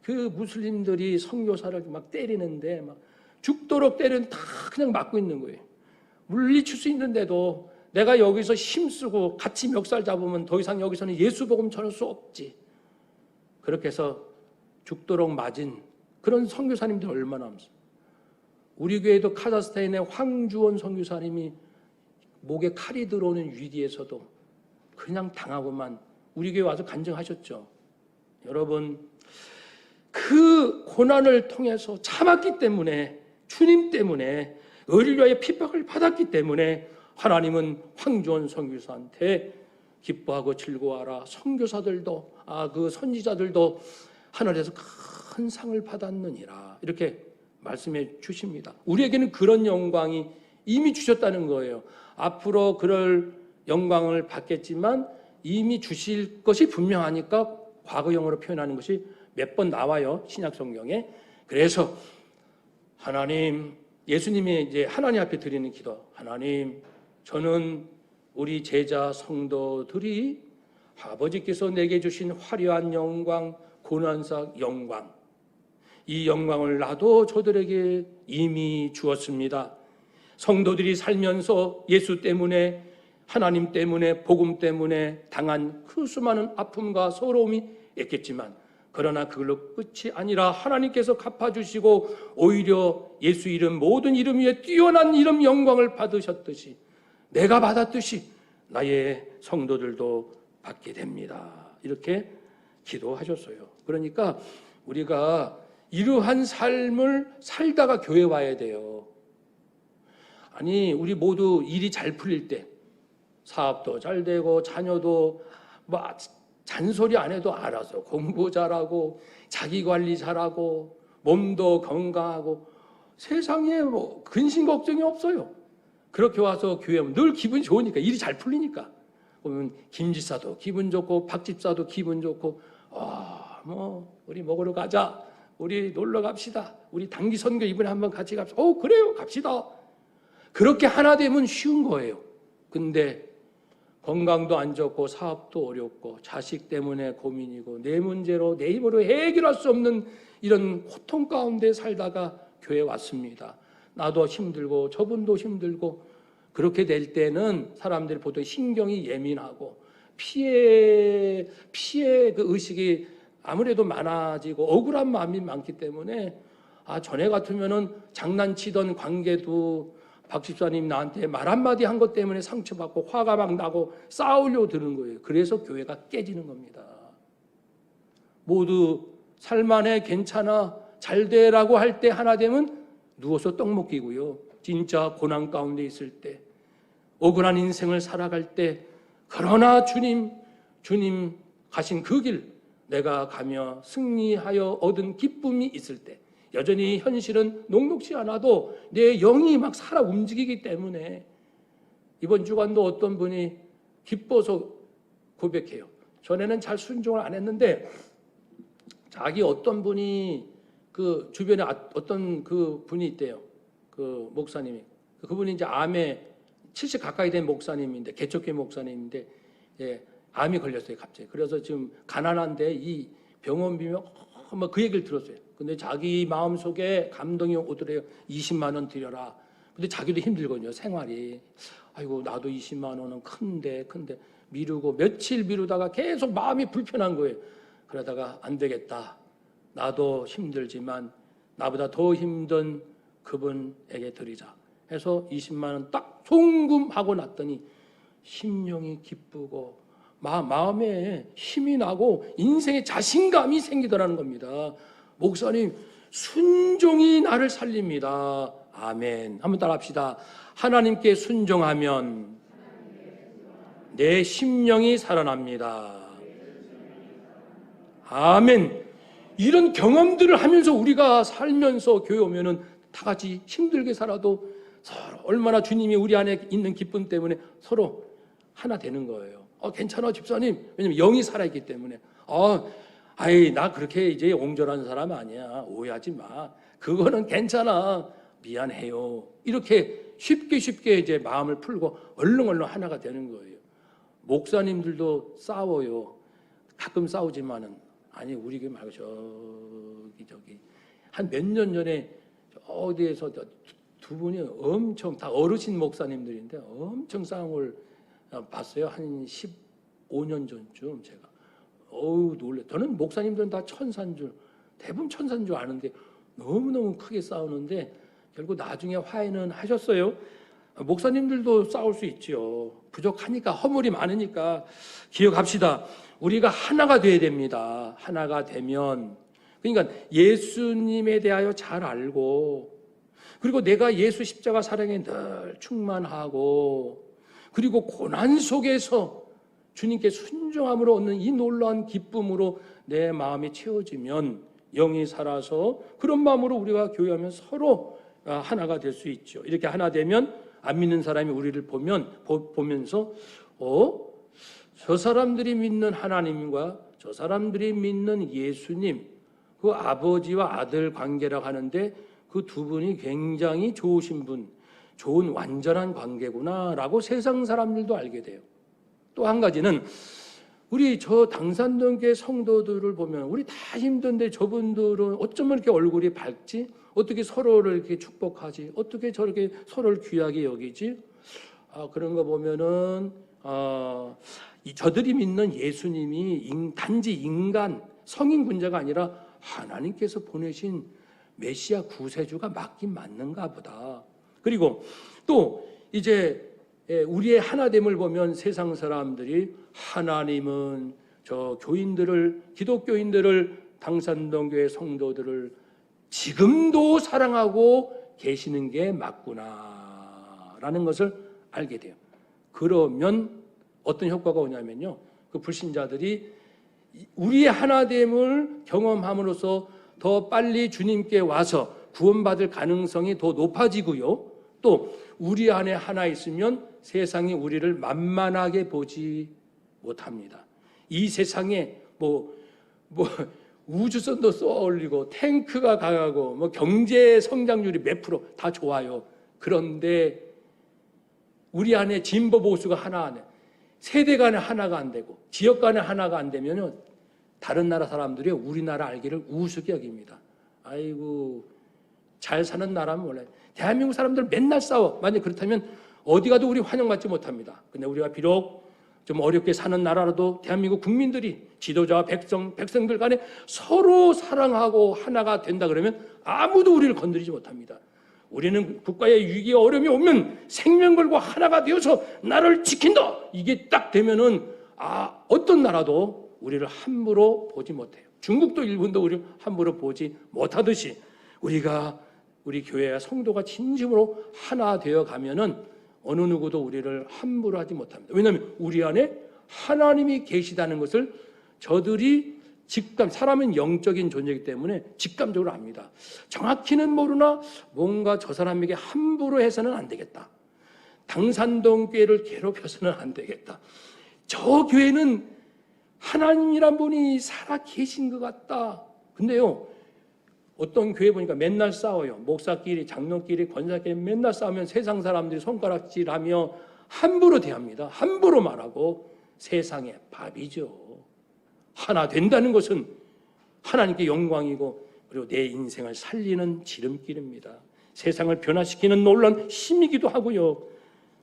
그 무슬림들이 선교사를 막 때리는데 막 죽도록 때리는, 다 그냥 맞고 있는 거예요. 물리칠 수 있는데도 내가 여기서 힘쓰고 같이 멱살 잡으면 더 이상 여기서는 예수 복음 전할 수 없지. 그렇게 해서 죽도록 맞은 그런 선교사님들 얼마나 많습니까? 우리 교회도 카자흐스탄의 황주원 선교사님이 목에 칼이 들어오는 위기에서도 그냥 당하고만 우리 교회 와서 간증하셨죠. 여러분, 그 고난을 통해서 참았기 때문에, 주님 때문에, 의를 위하여 핍박을 받았기 때문에 하나님은 황주원 선교사한테 기뻐하고 즐거워하라. 선교사들도, 그 선지자들도 하늘에서 큰 상을 받았느니라. 이렇게 말씀해 주십니다. 우리에게는 그런 영광이 이미 주셨다는 거예요. 앞으로 그럴 영광을 받겠지만 이미 주실 것이 분명하니까 과거형으로 표현하는 것이 몇 번 나와요, 신약 성경에. 그래서 하나님, 예수님이 이제 하나님 앞에 드리는 기도, 하나님, 저는 우리 제자 성도들이 아버지께서 내게 주신 화려한 영광, 고난삭 영광, 이 영광을 나도 저들에게 이미 주었습니다. 성도들이 살면서 예수 때문에, 하나님 때문에, 복음 때문에 당한 그 수많은 아픔과 서러움이 있겠지만, 그러나 그걸로 끝이 아니라 하나님께서 갚아주시고 오히려 예수 이름, 모든 이름 위에 뛰어난 이름 영광을 받으셨듯이, 내가 받았듯이 나의 성도들도 받게 됩니다. 이렇게 기도하셨어요. 그러니까 우리가 이러한 삶을 살다가 교회 와야 돼요. 아니, 우리 모두 일이 잘 풀릴 때, 사업도 잘 되고 자녀도 뭐 잔소리 안 해도 알아서 공부 잘하고 자기 관리 잘하고 몸도 건강하고 세상에 뭐 근심 걱정이 없어요. 그렇게 와서 교회 오면 늘 기분이 좋으니까, 일이 잘 풀리니까. 보면 김 지사도 기분 좋고 박 집사도 기분 좋고, 우리 먹으러 가자, 우리 놀러 갑시다, 우리 단기 선교 이번에 한번 같이 갑시다. 그래요, 갑시다. 그렇게 하나 되면 쉬운 거예요. 근데 건강도 안 좋고 사업도 어렵고 자식 때문에 고민이고 내 문제로 내 힘으로 해결할 수 없는 이런 고통 가운데 살다가 교회 왔습니다. 나도 힘들고 저분도 힘들고, 그렇게 될 때는 사람들이 보통 신경이 예민하고 피해 그 의식이 아무래도 많아지고 억울한 마음이 많기 때문에, 전에 같으면은 장난치던 관계도 박 집사님 나한테 말 한마디 한 것 때문에 상처받고 화가 막 나고 싸우려고 드는 거예요. 그래서 교회가 깨지는 겁니다. 모두 살만해, 괜찮아, 잘 되라고 할 때 하나 되면 누워서 떡 먹기고요. 진짜 고난 가운데 있을 때, 억울한 인생을 살아갈 때, 그러나 주님 가신 그 길 내가 가며 승리하여 얻은 기쁨이 있을 때, 여전히 현실은 녹록지 않아도 내 영이 막 살아 움직이기 때문에, 이번 주간도 어떤 분이 기뻐서 고백해요. 전에는 잘 순종을 안 했는데 자기 어떤 분이 그 주변에 어떤 그 분이 있대요. 그 목사님이, 그분이 이제 암에 70 가까이 된 목사님인데, 개척교회 목사님인데, 암이 걸렸어요, 갑자기. 그래서 지금 가난한데 이 병원비면 뭐 그 얘기를 들었어요. 근데 자기 마음속에 감동이 오더래요. 20만 원 드려라. 근데 자기도 힘들거든요, 생활이. 아이고, 나도 20만 원은 큰데 미루고 며칠 미루다가 계속 마음이 불편한 거예요. 그러다가 안 되겠다. 나도 힘들지만 나보다 더 힘든 그분에게 드리자 해서 20만 원 딱 송금하고 났더니 심령이 기쁘고 마음에 힘이 나고 인생에 자신감이 생기더라는 겁니다. 목사님, 순종이 나를 살립니다. 아멘. 한번 따라합시다. 하나님께 순종하면 내 심령이 살아납니다. 아멘. 이런 경험들을 하면서 우리가 살면서 교회 오면은 다 같이 힘들게 살아도 서로 얼마나 주님이 우리 안에 있는 기쁨 때문에 서로 하나 되는 거예요. 괜찮아, 집사님. 왜냐면 영이 살아있기 때문에. 나 그렇게 이제 옹졸한 사람 아니야. 오해하지 마. 그거는 괜찮아. 미안해요. 이렇게 쉽게 이제 마음을 풀고 얼른 하나가 되는 거예요. 목사님들도 싸워요. 가끔 싸우지만은 아니 우리 교회 말고 저기 한 몇 년 전에 어디에서 두 분이 엄청 다 어르신 목사님들인데 엄청 싸움을 봤어요. 한 15년 전쯤 제가. 놀래. 저는 목사님들은 다 천사인 줄, 대부분 천사인 줄 아는데 너무너무 크게 싸우는데 결국 나중에 화해는 하셨어요. 목사님들도 싸울 수 있지요. 부족하니까, 허물이 많으니까. 기억합시다. 우리가 하나가 돼야 됩니다. 하나가 되면, 그러니까 예수님에 대하여 잘 알고, 그리고 내가 예수 십자가 사랑에 늘 충만하고, 그리고 고난 속에서 주님께 순종함으로 얻는 이 놀라운 기쁨으로 내 마음이 채워지면 영이 살아서 그런 마음으로 우리가 교회하면 서로 하나가 될 수 있죠. 이렇게 하나 되면 안 믿는 사람이 우리를 보면서 저 사람들이 믿는 하나님과 저 사람들이 믿는 예수님, 그 아버지와 아들 관계라고 하는데 그 두 분이 굉장히 좋으신 분, 좋은 완전한 관계구나라고 세상 사람들도 알게 돼요. 또 한 가지는 우리 저 당산동교회 성도들을 보면 우리 다 힘든데 저분들은 어쩌면 이렇게 얼굴이 밝지? 어떻게 서로를 이렇게 축복하지? 어떻게 저렇게 서로를 귀하게 여기지? 그런 거 보면은 저들이 믿는 예수님이 단지 인간, 성인 군자가 아니라 하나님께서 보내신 메시아 구세주가 맞긴 맞는가 보다. 그리고 또 이제 우리의 하나됨을 보면 세상 사람들이 하나님은 저 교인들을, 기독교인들을, 당산동교회 성도들을 지금도 사랑하고 계시는 게 맞구나라는 것을 알게 돼요. 그러면 어떤 효과가 오냐면요, 그 불신자들이 우리의 하나됨을 경험함으로써 더 빨리 주님께 와서 구원받을 가능성이 더 높아지고요. 또 우리 안에 하나 있으면 세상이 우리를 만만하게 보지 못합니다. 이 세상에 우주선도 쏘아 올리고 탱크가 강하고 경제 성장률이 몇 프로 다 좋아요. 그런데 우리 안에 진보 보수가 하나 안에 세대 간에 하나가 안 되고 지역 간에 하나가 안 되면은 다른 나라 사람들이 우리나라 알기를 우습게 여깁니다. 아이고, 잘 사는 나라면 몰라요. 대한민국 사람들 맨날 싸워. 만약 그렇다면 어디 가도 우리 환영받지 못합니다. 근데 우리가 비록 좀 어렵게 사는 나라라도 대한민국 국민들이 지도자와 백성들 간에 서로 사랑하고 하나가 된다 그러면 아무도 우리를 건드리지 못합니다. 우리는 국가의 위기와 어려움이 오면 생명 걸고 하나가 되어서 나를 지킨다. 이게 딱 되면은 어떤 나라도 우리를 함부로 보지 못해요. 중국도 일본도 우리를 함부로 보지 못하듯이 우리 교회와 성도가 진심으로 하나 되어 가면은 어느 누구도 우리를 함부로 하지 못합니다. 왜냐하면 우리 안에 하나님이 계시다는 것을 저들이 사람은 영적인 존재이기 때문에 직감적으로 압니다. 정확히는 모르나 뭔가 저 사람에게 함부로 해서는 안 되겠다. 당산동 교회를 괴롭혀서는 안 되겠다. 저 교회는 하나님이란 분이 살아 계신 것 같다. 근데요, 어떤 교회 보니까 맨날 싸워요. 목사끼리, 장로끼리, 권사끼리 맨날 싸우면 세상 사람들이 손가락질하며 함부로 대합니다. 함부로 말하고 세상의 밥이죠. 하나 된다는 것은 하나님께 영광이고 그리고 내 인생을 살리는 지름길입니다. 세상을 변화시키는 놀라운 힘이기도 하고요.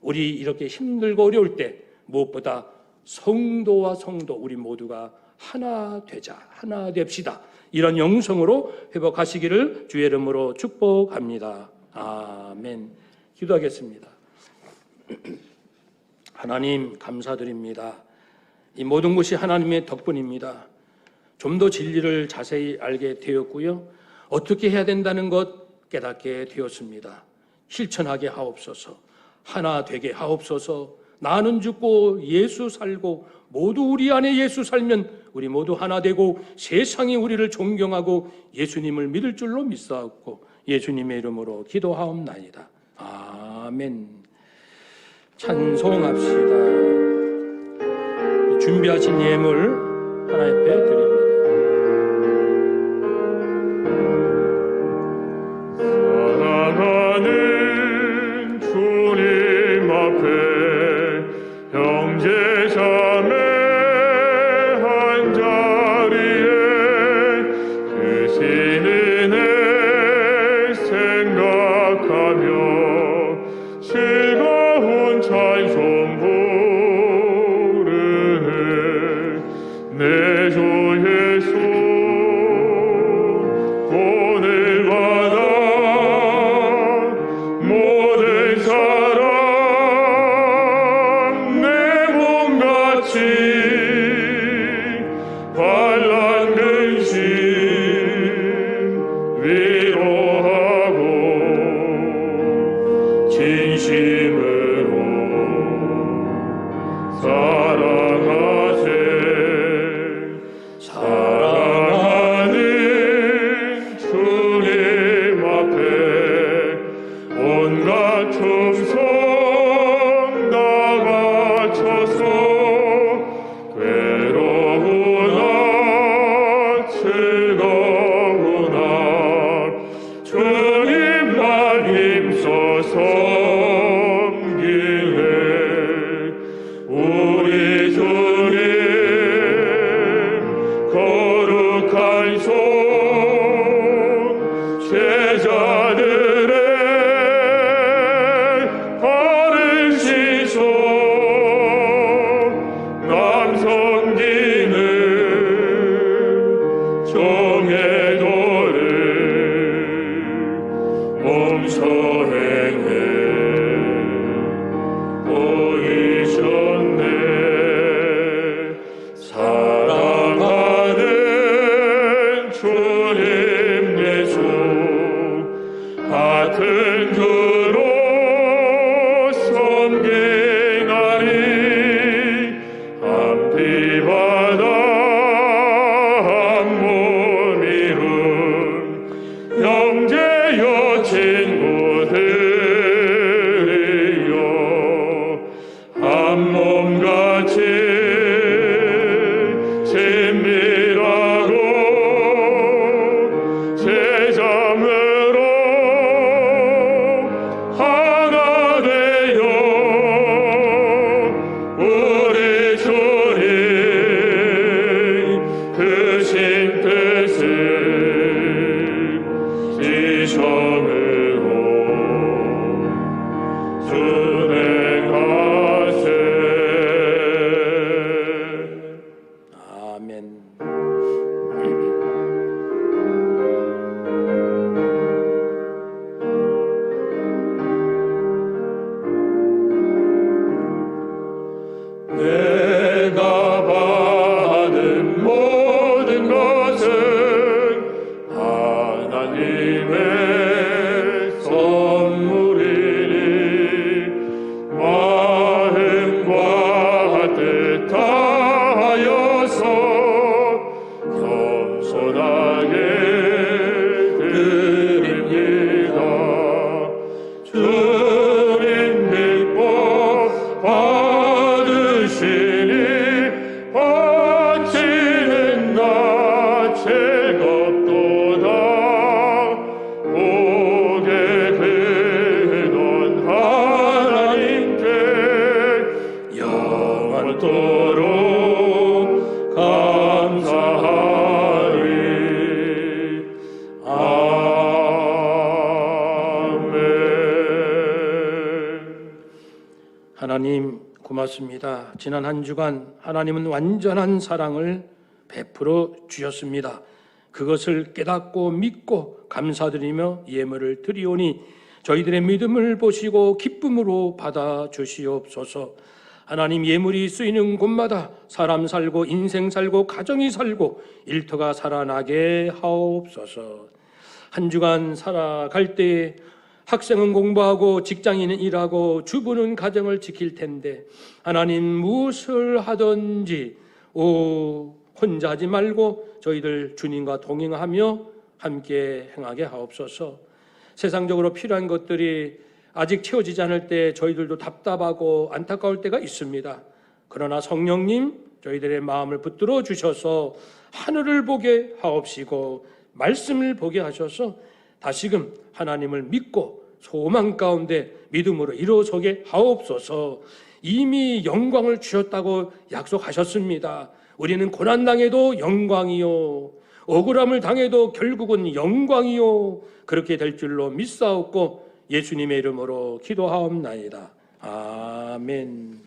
우리 이렇게 힘들고 어려울 때 무엇보다 성도와 성도 우리 모두가 하나 되자, 하나 됩시다. 이런 영성으로 회복하시기를 주의 이름으로 축복합니다. 아멘. 기도하겠습니다. 하나님 감사드립니다. 이 모든 것이 하나님의 덕분입니다. 좀 더 진리를 자세히 알게 되었고요. 어떻게 해야 된다는 것 깨닫게 되었습니다. 실천하게 하옵소서. 하나 되게 하옵소서. 나는 죽고 예수 살고 모두 우리 안에 예수 살면 우리 모두 하나 되고 세상이 우리를 존경하고 예수님을 믿을 줄로 믿사옵고 예수님의 이름으로 기도하옵나이다. 아멘. 찬송합시다. 준비하신 예물 하나 옆에 드립니다. 사랑하는 주님 앞에 형제자매 한자리에 크신 은혜 생각하며 즐거운 찬송 부르네. 내 주 예수 오늘 받아 모든 사랑 내 몸같이 환난 근심 위로하고 진심으로 사랑하세. 사랑하는 주님 앞에 온갖 충성 다 바쳐서 괴로우나 즐거우나 주님만 힘써 섬기네. 우리 주님 거룩한 손 제자들의 발을 씻어 남 섬기는 정의 도를 몸소 행해 보이셨네. 사랑하는 주님 예수 같은 주로 섬기나니 한 피 바다 한 몸 이룬 형제여 친구들이여 한 몸같이 친밀하고 제자매로 하나 되어 우리 주님 크신 뜻을 지성으로 순행하세. 아멘. 내가 받은 모든 것은 하나님의 선물이니 마음과 뜻 다하여서 겸손하게 드립니다. 주님 믿고 받으시니 바치는 나 즐겁도다. 아멘. 하나님 고맙습니다. 지난 한 주간 하나님은 완전한 사랑을 베풀어 주셨습니다. 그것을 깨닫고 믿고 감사드리며 예물을 드리오니 저희들의 믿음을 보시고 기쁨으로 받아 주시옵소서. 하나님, 예물이 쓰이는 곳마다 사람 살고 인생 살고 가정이 살고 일터가 살아나게 하옵소서. 한 주간 살아갈 때에 학생은 공부하고 직장인은 일하고 주부는 가정을 지킬 텐데 하나님, 무엇을 하든지 혼자 하지 말고 저희들 주님과 동행하며 함께 행하게 하옵소서. 세상적으로 필요한 것들이 아직 채워지지 않을 때 저희들도 답답하고 안타까울 때가 있습니다. 그러나 성령님, 저희들의 마음을 붙들어 주셔서 하늘을 보게 하옵시고 말씀을 보게 하셔서 다시금 하나님을 믿고 소망 가운데 믿음으로 일어서게 하옵소서. 이미 영광을 주셨다고 약속하셨습니다. 우리는 고난당해도 영광이요, 억울함을 당해도 결국은 영광이요, 그렇게 될 줄로 믿사옵고 예수님의 이름으로 기도하옵나이다. 아멘.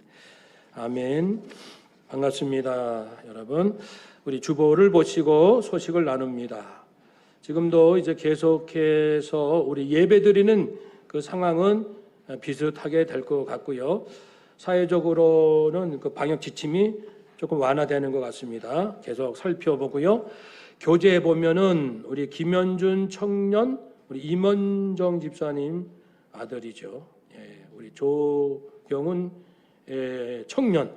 아멘. 반갑습니다, 여러분. 우리 주보를 보시고 소식을 나눕니다. 지금도 이제 계속해서 우리 예배드리는 그 상황은 비슷하게 될 것 같고요. 사회적으로는 그 방역 지침이 조금 완화되는 것 같습니다. 계속 살펴보고요. 교재에 보면은 우리 김현준 청년, 우리 임원정 집사님 아들이죠. 예, 우리 조경훈 청년,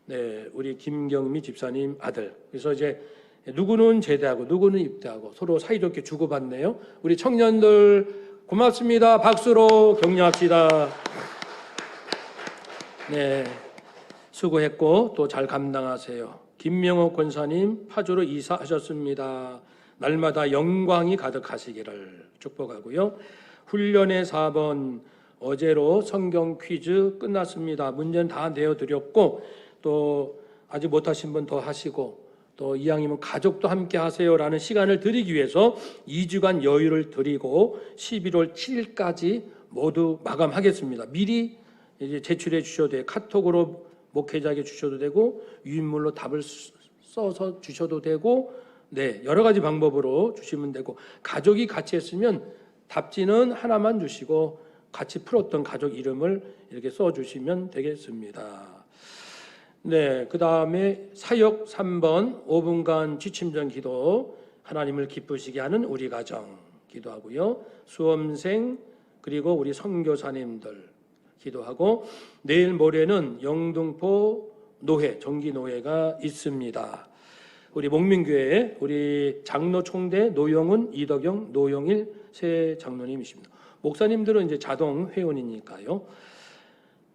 네, 우리 김경미 집사님 아들. 그래서 이제 누구는 제대하고 누구는 입대하고 서로 사이좋게 주고받네요. 우리 청년들 고맙습니다. 박수로 격려합시다. 네, 수고했고 또 잘 감당하세요. 김명옥 권사님 파주로 이사하셨습니다. 날마다 영광이 가득하시기를 축복하고요. 훈련의 4번 어제로 성경 퀴즈 끝났습니다. 문제는 다 내어드렸고 또 아직 못하신 분 더 하시고 또 이왕이면 가족도 함께 하세요라는 시간을 드리기 위해서 2주간 여유를 드리고 11월 7일까지 모두 마감하겠습니다. 미리 이제 제출해 주셔도 돼요. 카톡으로 목회자에게 주셔도 되고 유인물로 답을 써서 주셔도 되고, 네, 여러 가지 방법으로 주시면 되고, 가족이 같이 했으면 답지는 하나만 주시고 같이 풀었던 가족 이름을 이렇게 써주시면 되겠습니다. 네, 그 다음에 사역 3번 5분간 취침전 기도, 하나님을 기쁘시게 하는 우리 가정 기도하고요. 수험생 그리고 우리 선교사님들 기도하고, 내일 모레는 영등포 노회, 정기노회가 있습니다. 우리 목민교회 우리 장로 총대 노영훈, 이덕영, 노영일 세 장로님이십니다. 목사님들은 이제 자동 회원이니까요.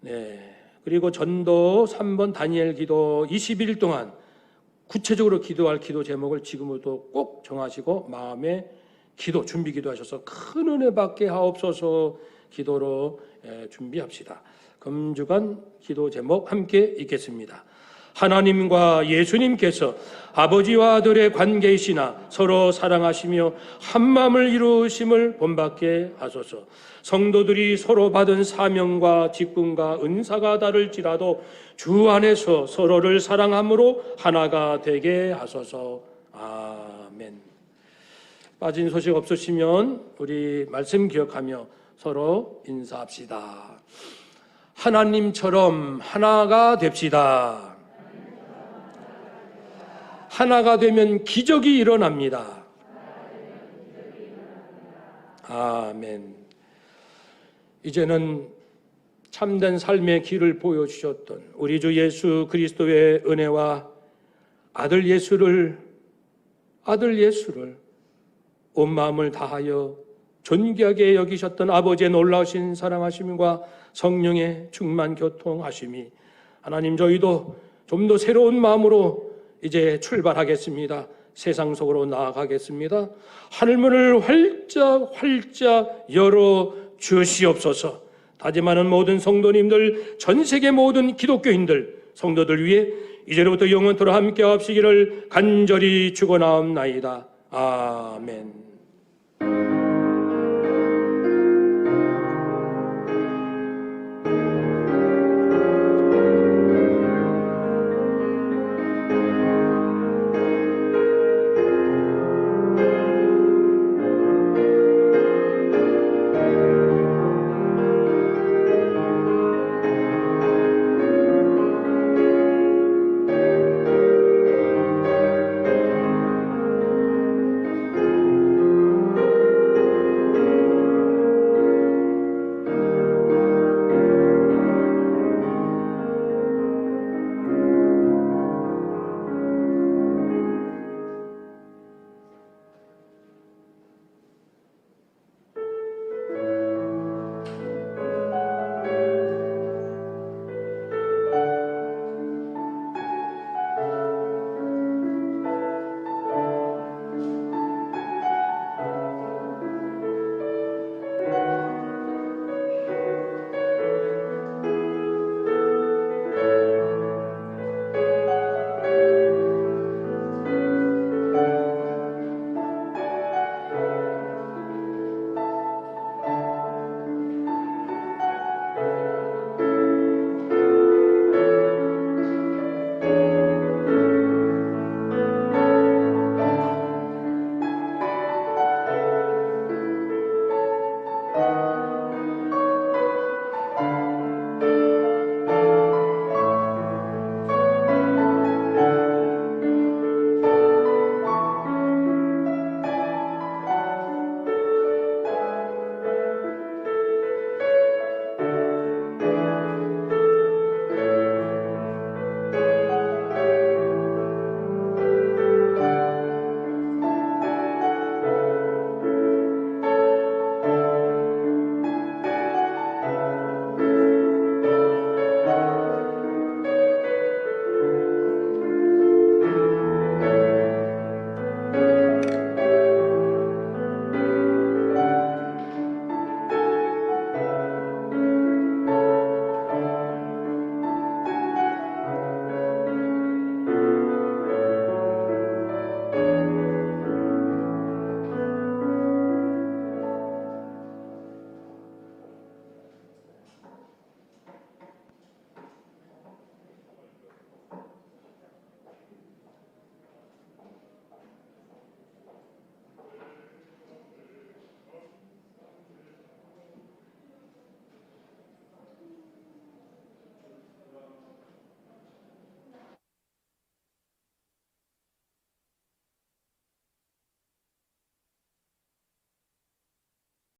네. 그리고 전도 3번 다니엘 기도 21일 동안 구체적으로 기도할 기도 제목을 지금부터 꼭 정하시고 마음에 기도 준비 기도하셔서 큰 은혜 받게 하옵소서 기도로 준비합시다. 금주간 기도 제목 함께 읽겠습니다. 하나님과 예수님께서 아버지와 아들의 관계이시나 서로 사랑하시며 한마음을 이루심을 본받게 하소서. 성도들이 서로 받은 사명과 직분과 은사가 다를지라도 주 안에서 서로를 사랑함으로 하나가 되게 하소서. 아멘. 빠진 소식 없으시면 우리 말씀 기억하며 서로 인사합시다. 하나님처럼 하나가 됩시다. 하나가 되면 기적이 일어납니다. 아멘. 이제는 참된 삶의 길을 보여주셨던 우리 주 예수 그리스도의 은혜와 아들 예수를 온 마음을 다하여 존귀하게 여기셨던 아버지의 놀라우신 사랑하심과 성령의 충만 교통하심이, 하나님, 저희도 좀 더 새로운 마음으로 이제 출발하겠습니다. 세상 속으로 나아가겠습니다. 하늘문을 활짝 열어 주시옵소서. 다짐하는 모든 성도님들, 전 세계 모든 기독교인들, 성도들 위해 이제로부터 영원토록 함께 하시기를 간절히 축원하옵나이다. 아멘.